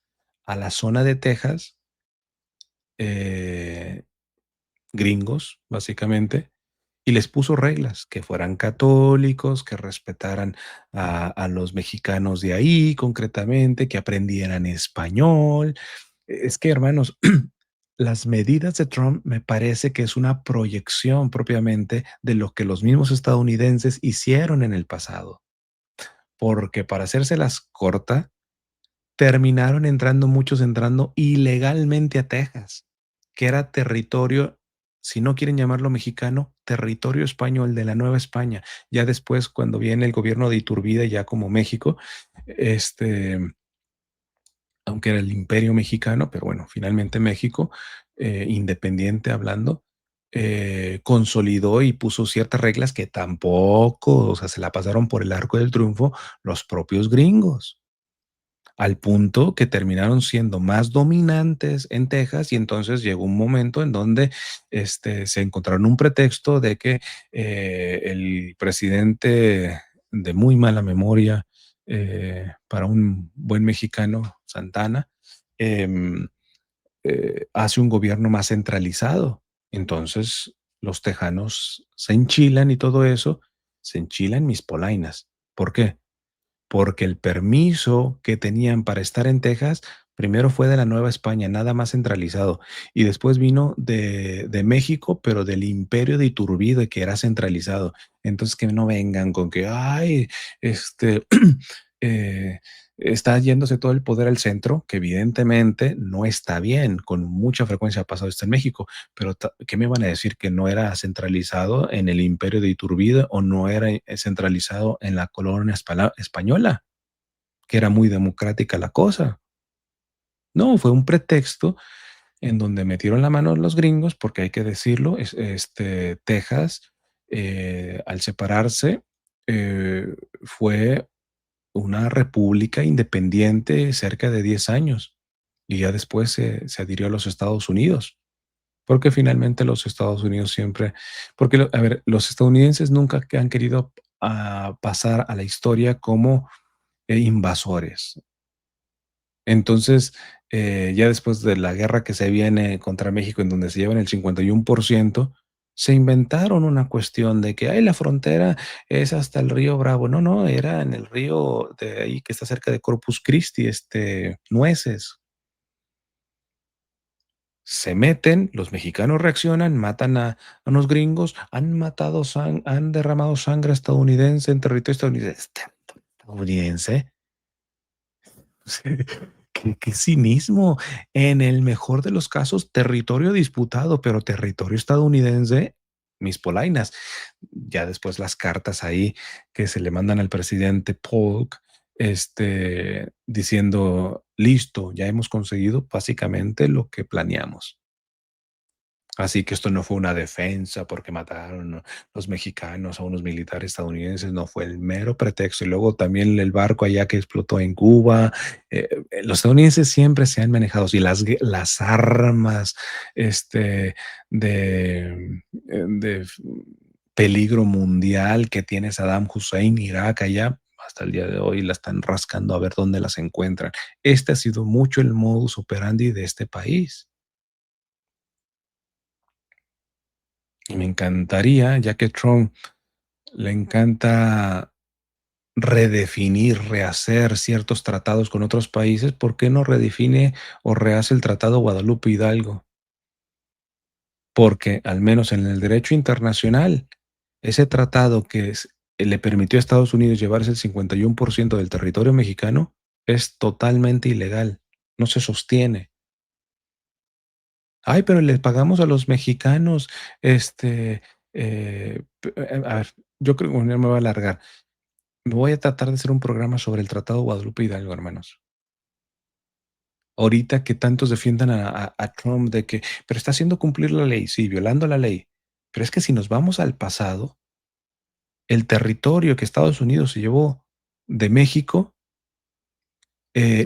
a la zona de Texas, eh, gringos, básicamente, y les puso reglas, que fueran católicos, que respetaran a los mexicanos de ahí concretamente, que aprendieran español. Es que, hermanos, las medidas de Trump me parece que es una proyección propiamente de lo que los mismos estadounidenses hicieron en el pasado, porque para hacérselas corta, terminaron entrando muchos entrando ilegalmente a Texas, que era territorio, si no quieren llamarlo mexicano, territorio español de la Nueva España. Ya después, cuando viene el gobierno de Iturbide, ya como México, este, aunque era el imperio mexicano, pero bueno, finalmente México, independiente hablando, consolidó y puso ciertas reglas que tampoco, o sea, se la pasaron por el arco del triunfo los propios gringos, al punto que terminaron siendo más dominantes en Texas y entonces llegó un momento en donde se encontraron un pretexto de que el presidente de muy mala memoria, para un buen mexicano, Santana, em, hace un gobierno más centralizado. Entonces los tejanos se enchilan y todo eso, se enchilan mis polainas. ¿Por qué? Porque el permiso que tenían para estar en Texas, primero fue de la Nueva España, nada más centralizado, y después vino de México, pero del imperio de Iturbide, que era centralizado. Entonces, que no vengan con que, ay, este, eh, está yéndose todo el poder al centro, que evidentemente no está bien, con mucha frecuencia ha pasado esto en México, pero ¿qué me van a decir que no era centralizado en el imperio de Iturbide o no era centralizado en la colonia española, que era muy democrática la cosa? No, fue un pretexto en donde metieron la mano los gringos, porque hay que decirlo, Texas, al separarse, fue una república independiente cerca de 10 años y ya después se adhirió a los Estados Unidos, porque finalmente los Estados Unidos siempre, porque, a ver, los estadounidenses nunca que han querido pasar a la historia como invasores. Entonces, ya después de la guerra que se viene contra México, en donde se llevan el 51%, se inventaron una cuestión de que, ay, la frontera es hasta el río Bravo. No, no, era en el río de ahí que está cerca de Corpus Christi, Nueces. Se meten, los mexicanos reaccionan, matan a unos gringos, han derramado sangre estadounidense en territorio estadounidense. Sí, qué cinismo. En el mejor de los casos, territorio disputado, pero territorio estadounidense, mis polainas. Ya después las cartas ahí que se le mandan al presidente Polk, diciendo: "Listo, ya hemos conseguido básicamente lo que planeamos". Así que esto no fue una defensa porque mataron los mexicanos a unos militares estadounidenses, no fue el mero pretexto. Y luego también el barco allá que explotó en Cuba. Los estadounidenses siempre se han manejado y las armas este, de peligro mundial que tiene Saddam Hussein, Irak allá, hasta el día de hoy la están rascando a ver dónde las encuentran. Este ha sido mucho el modus operandi de este país. Y me encantaría, ya que Trump le encanta redefinir, rehacer ciertos tratados con otros países, ¿por qué no redefine o rehace el Tratado Guadalupe Hidalgo? Porque al menos en el derecho internacional, ese tratado le permitió a Estados Unidos llevarse el 51% del territorio mexicano es totalmente ilegal, no se sostiene. Ay, pero les pagamos a los mexicanos, a ver, yo creo, bueno, ya me voy a alargar. Voy a tratar de hacer un programa sobre el Tratado Guadalupe Hidalgo, hermanos. Ahorita que tantos defiendan a Trump de que, pero está haciendo cumplir la ley, sí, violando la ley. Pero es que si nos vamos al pasado, el territorio que Estados Unidos se llevó de México,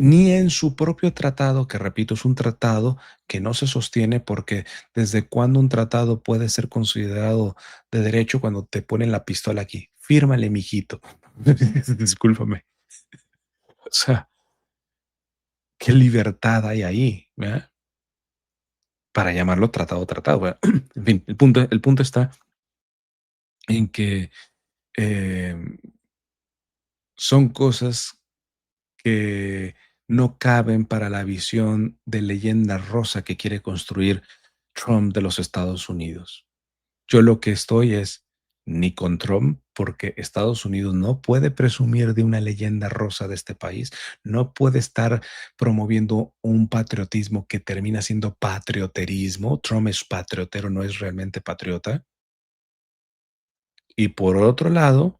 ni en su propio tratado, que repito, es un tratado que no se sostiene porque desde cuándo un tratado puede ser considerado de derecho cuando te ponen la pistola aquí. Fírmale, mijito. Discúlpame. O sea, qué libertad hay ahí, ¿verdad? Para llamarlo tratado, tratado, ¿verdad? En fin, el punto está en que em, son cosas que no caben para la visión de leyenda rosa que quiere construir Trump de los Estados Unidos. Yo lo que estoy es ni con Trump, porque Estados Unidos no puede presumir de una leyenda rosa de este país, no puede estar promoviendo un patriotismo que termina siendo patrioterismo. Trump es patriotero, no es realmente patriota. Y por otro lado,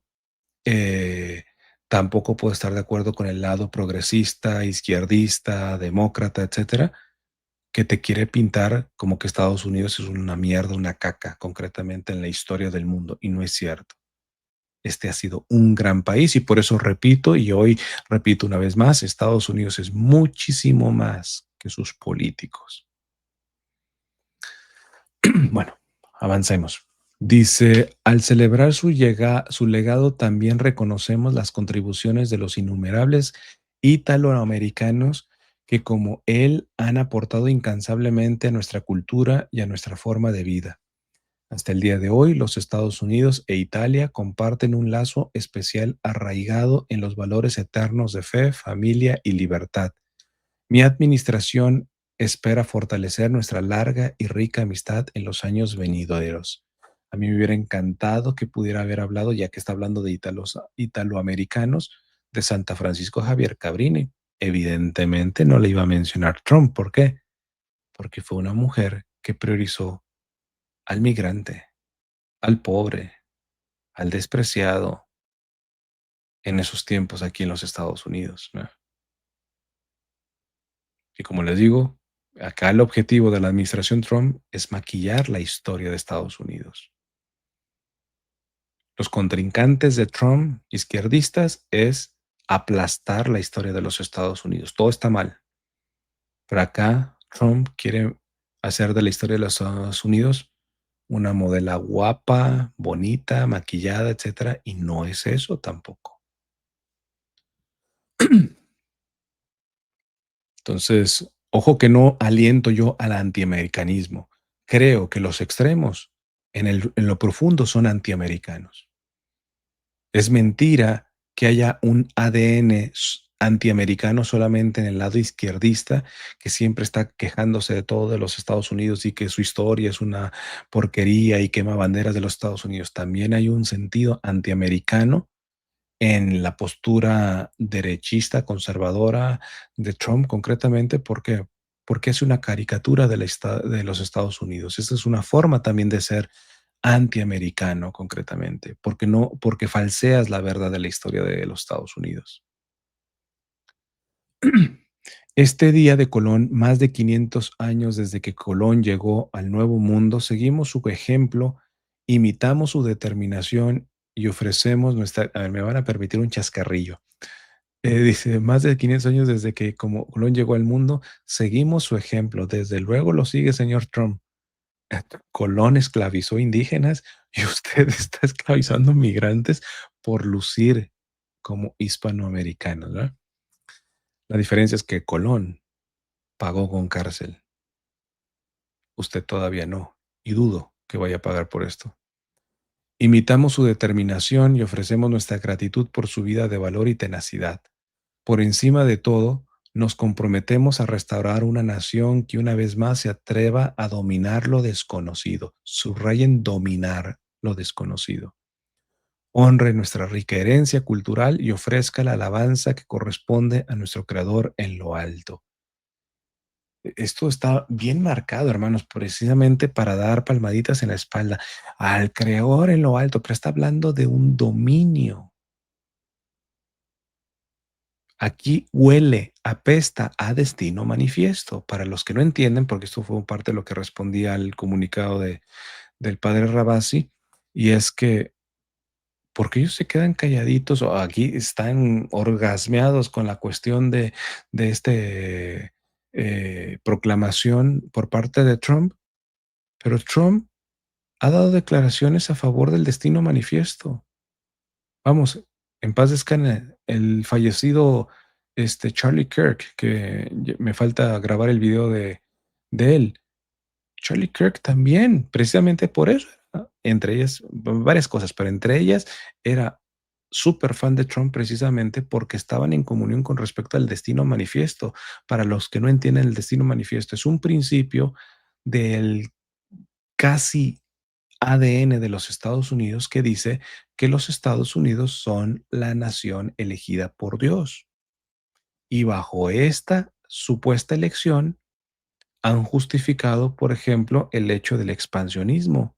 eh, tampoco puedo estar de acuerdo con el lado progresista, izquierdista, demócrata, etcétera, que te quiere pintar como que Estados Unidos es una mierda, una caca, concretamente en la historia del mundo, y no es cierto. Este ha sido un gran país y por eso repito, y hoy repito una vez más, Estados Unidos es muchísimo más que sus políticos. Bueno, avancemos. Dice, al celebrar su legado, también reconocemos las contribuciones de los innumerables italoamericanos que como él han aportado incansablemente a nuestra cultura y a nuestra forma de vida. Hasta el día de hoy, los Estados Unidos e Italia comparten un lazo especial arraigado en los valores eternos de fe, familia y libertad. Mi administración espera fortalecer nuestra larga y rica amistad en los años venideros. A mí me hubiera encantado que pudiera haber hablado, ya que está hablando de italoamericanos, de Santa Francisco Javier Cabrini. Evidentemente no le iba a mencionar Trump. ¿Por qué? Porque fue una mujer que priorizó al migrante, al pobre, al despreciado en esos tiempos aquí en los Estados Unidos, ¿no? Y como les digo, acá el objetivo de la administración Trump es maquillar la historia de Estados Unidos. Los contrincantes de Trump, izquierdistas, es aplastar la historia de los Estados Unidos. Todo está mal. Pero acá Trump quiere hacer de la historia de los Estados Unidos una modela guapa, bonita, maquillada, etcétera, y no es eso tampoco. Entonces, ojo que no aliento yo al antiamericanismo. Creo que los extremos en lo profundo son antiamericanos. Es mentira que haya un ADN antiamericano solamente en el lado izquierdista, que siempre está quejándose de todo de los Estados Unidos y que su historia es una porquería y quema banderas de los Estados Unidos. También hay un sentido antiamericano en la postura derechista, conservadora de Trump, concretamente, ¿por qué? Porque es una caricatura de los Estados Unidos. Esa es una forma también de ser antiamericano, concretamente, porque no, porque falseas la verdad de la historia de los Estados Unidos. Este día de Colón, más de 500 años desde que Colón llegó al Nuevo Mundo, seguimos su ejemplo, imitamos su determinación y ofrecemos nuestra... A ver, me van a permitir un chascarrillo. Dice, más de 500 años desde que como Colón llegó al mundo, seguimos su ejemplo. Desde luego lo sigue, señor Trump. Colón esclavizó indígenas y usted está esclavizando migrantes por lucir como hispanoamericanos, ¿verdad? La diferencia es que Colón pagó con cárcel. Usted todavía no, y dudo que vaya a pagar por esto. Imitamos su determinación y ofrecemos nuestra gratitud por su vida de valor y tenacidad. Por encima de todo, nos comprometemos a restaurar una nación que una vez más se atreva a dominar lo desconocido. Subrayen dominar lo desconocido. Honre nuestra rica herencia cultural y ofrezca la alabanza que corresponde a nuestro Creador en lo alto. Esto está bien marcado, hermanos, precisamente para dar palmaditas en la espalda al Creador en lo alto, pero está hablando de un dominio. Aquí huele, apesta a destino manifiesto. Para los que no entienden, porque esto fue parte de lo que respondía al comunicado del padre Rabasi, y es que, ¿por qué ellos se quedan calladitos o aquí están orgasmeados con la cuestión de este proclamación por parte de Trump? Pero Trump ha dado declaraciones a favor del destino manifiesto. Vamos, en paz descanse el fallecido, Charlie Kirk, que me falta grabar el video de él. Charlie Kirk también, precisamente por eso, entre ellas, varias cosas, pero entre ellas era súper fan de Trump precisamente porque estaban en comunión con respecto al destino manifiesto. Para los que no entienden, el destino manifiesto es un principio del casi ADN de los Estados Unidos que dice que los Estados Unidos son la nación elegida por Dios. Y bajo esta supuesta elección han justificado, por ejemplo, el hecho del expansionismo,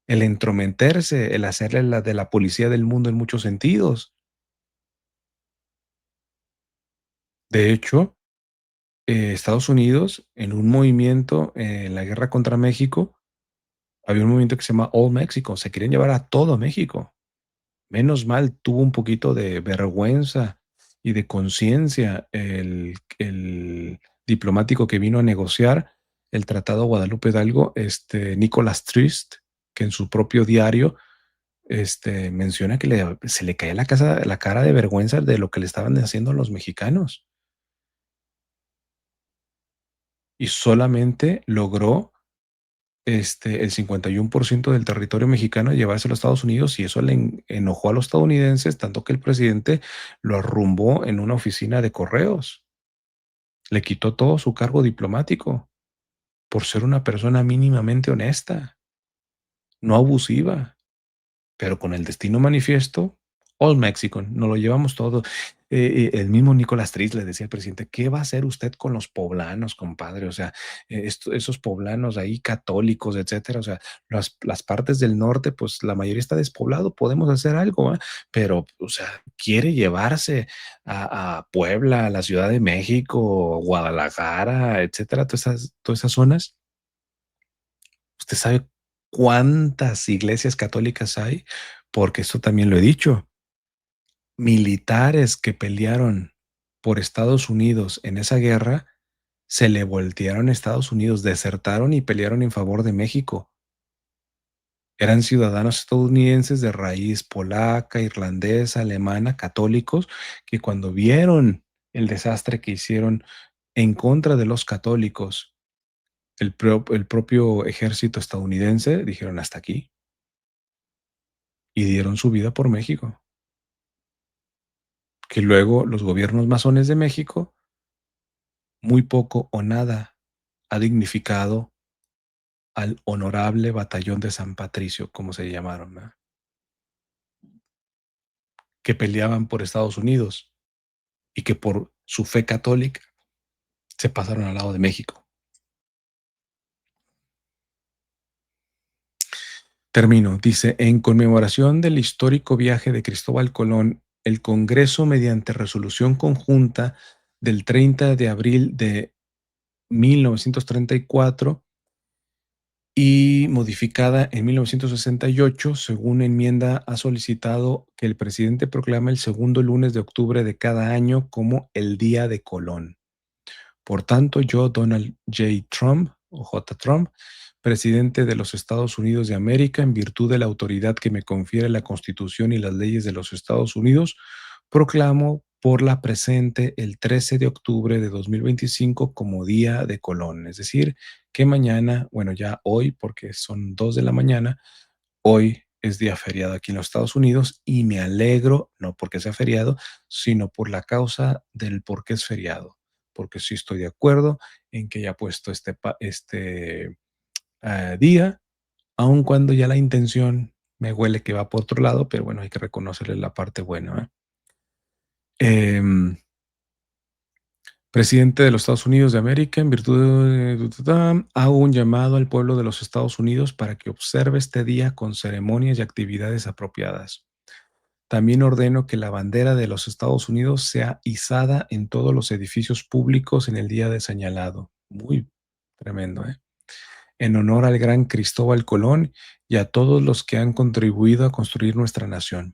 el entrometerse, el hacerle la de la policía del mundo en muchos sentidos. De hecho, Estados Unidos, en un movimiento en la guerra contra México, había un movimiento que se llama All Mexico, se querían llevar a todo México. Menos mal tuvo un poquito de vergüenza y de conciencia el diplomático que vino a negociar el Tratado Guadalupe Hidalgo, Nicolás Trist, que en su propio diario, menciona que se le caía la cara de vergüenza de lo que le estaban haciendo a los mexicanos. Y solamente logró el 51% del territorio mexicano llevarse a los Estados Unidos y eso le enojó a los estadounidenses, tanto que el presidente lo arrumbó en una oficina de correos. Le quitó todo su cargo diplomático por ser una persona mínimamente honesta, no abusiva. Pero con el destino manifiesto, all Mexican, nos lo llevamos todo. El mismo Nicolás Trist le decía al presidente, ¿qué va a hacer usted con los poblanos, compadre? O sea, esos poblanos ahí católicos, etcétera. O sea, las partes del norte, pues la mayoría está despoblado, podemos hacer algo, ¿va? Pero, o sea, quiere llevarse a Puebla, a la Ciudad de México, Guadalajara, etcétera, todas esas zonas. ¿Usted sabe cuántas iglesias católicas hay? Porque esto también lo he dicho. Militares que pelearon por Estados Unidos en esa guerra se le voltearon a Estados Unidos, desertaron y pelearon en favor de México. Eran ciudadanos estadounidenses de raíz polaca, irlandesa, alemana, católicos, que cuando vieron el desastre que hicieron en contra de los católicos, el propio ejército estadounidense, dijeron hasta aquí y dieron su vida por México. que luego los gobiernos masones de México muy poco o nada ha dignificado al honorable batallón de San Patricio, como se llamaron, ¿verdad? Que peleaban por Estados Unidos y que por su fe católica se pasaron al lado de México. Termino. Dice, en conmemoración del histórico viaje de Cristóbal Colón, el Congreso, mediante resolución conjunta del 30 de abril de 1934 y modificada en 1968, según enmienda, ha solicitado que el presidente proclame el segundo lunes de octubre de cada año como el Día de Colón. Por tanto, yo, Donald J. Trump, o J. Trump, presidente de los Estados Unidos de América, en virtud de la autoridad que me confiere la Constitución y las leyes de los Estados Unidos, proclamo por la presente el 13 de octubre de 2025 como Día de Colón. Es decir, que mañana, bueno, ya hoy, porque son 2 de la mañana, hoy es día feriado aquí en los Estados Unidos y me alegro, no porque sea feriado, sino por la causa del por qué es feriado, porque sí estoy de acuerdo en que haya puesto este día, aun cuando ya la intención me huele que va por otro lado, pero bueno, hay que reconocerle la parte buena. Em, Presidente de los Estados Unidos de América, en virtud hago un llamado al pueblo de los Estados Unidos para que observe este día con ceremonias y actividades apropiadas. También ordeno que la bandera de los Estados Unidos sea izada en todos los edificios públicos en el día de señalado. Muy tremendo, ¿eh? En honor al gran Cristóbal Colón y a todos los que han contribuido a construir nuestra nación.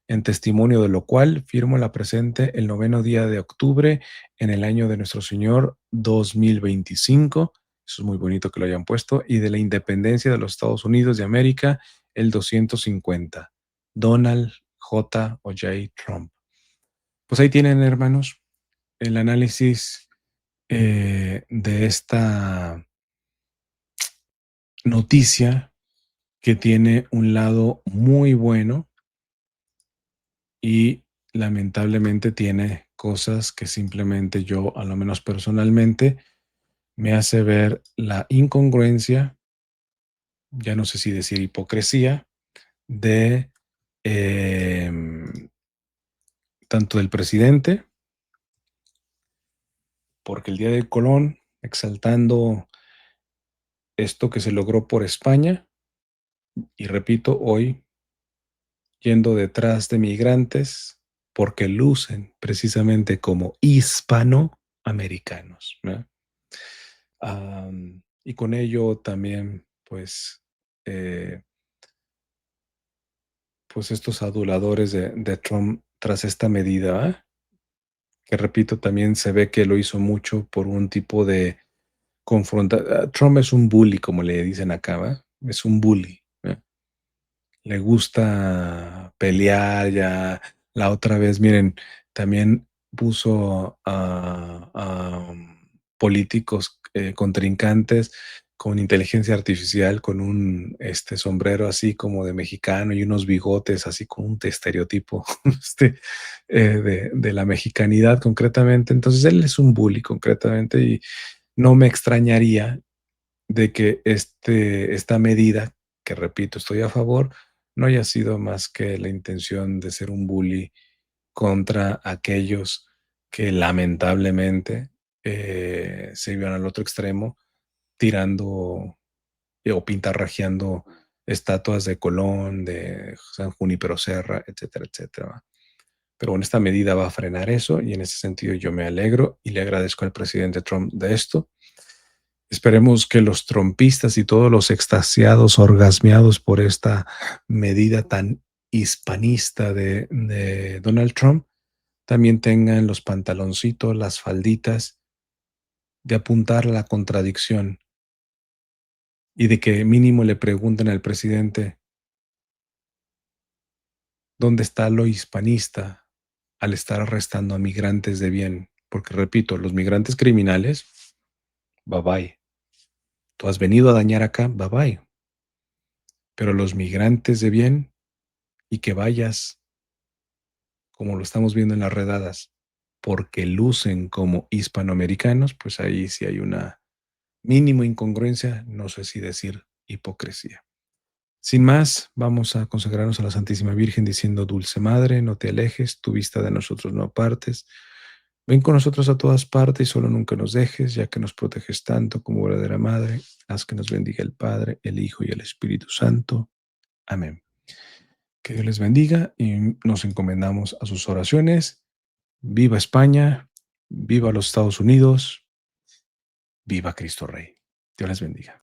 En testimonio de lo cual firmo la presente el noveno día de octubre en el año de nuestro Señor 2025. Eso es muy bonito que lo hayan puesto. Y de la independencia de los Estados Unidos de América, el 250. Donald J. o J. Trump. Pues ahí tienen, hermanos, el análisis de esta noticia que tiene un lado muy bueno y lamentablemente tiene cosas que simplemente yo, a lo menos personalmente, me hace ver la incongruencia, ya no sé si decir hipocresía, de tanto del presidente, porque el Día de Colón, exaltando esto que se logró por España, y repito, hoy yendo detrás de migrantes, porque lucen precisamente como hispanoamericanos, ¿verdad? Y con ello también, eh, pues estos aduladores de Trump tras esta medida, ¿ah? Que repito, también se ve que lo hizo mucho por un tipo de confrontación. Trump es un bully, como le dicen acá, ¿va? Es un bully. ¿Va? Le gusta pelear ya. La otra vez, miren, también puso a políticos contrincantes con inteligencia artificial, con un sombrero así como de mexicano y unos bigotes así con un estereotipo de la mexicanidad concretamente. Entonces él es un bully concretamente y no me extrañaría de que esta medida, que repito, estoy a favor, no haya sido más que la intención de ser un bully contra aquellos que lamentablemente se iban al otro extremo tirando o pintarrajeando estatuas de Colón, de San Junípero Serra, etcétera, etcétera. Pero bueno, esta medida va a frenar eso y en ese sentido yo me alegro y le agradezco al presidente Trump de esto. Esperemos que los trompistas y todos los extasiados, orgasmeados por esta medida tan hispanista de Donald Trump, también tengan los pantaloncitos, las falditas de apuntar la contradicción y de que mínimo le pregunten al presidente dónde está lo hispanista al estar arrestando a migrantes de bien. Porque repito, los migrantes criminales, bye bye. Tú has venido a dañar acá, bye bye. Pero los migrantes de bien y que vayas como lo estamos viendo en las redadas, porque lucen como hispanoamericanos, pues ahí sí hay una mínima incongruencia, no sé si decir hipocresía. Sin más, vamos a consagrarnos a la Santísima Virgen diciendo: Dulce Madre, no te alejes, tu vista de nosotros no apartes. Ven con nosotros a todas partes y solo nunca nos dejes, ya que nos proteges tanto como verdadera Madre. Haz que nos bendiga el Padre, el Hijo y el Espíritu Santo. Amén. Que Dios les bendiga y nos encomendamos a sus oraciones. Viva España, viva los Estados Unidos, viva Cristo Rey. Dios les bendiga.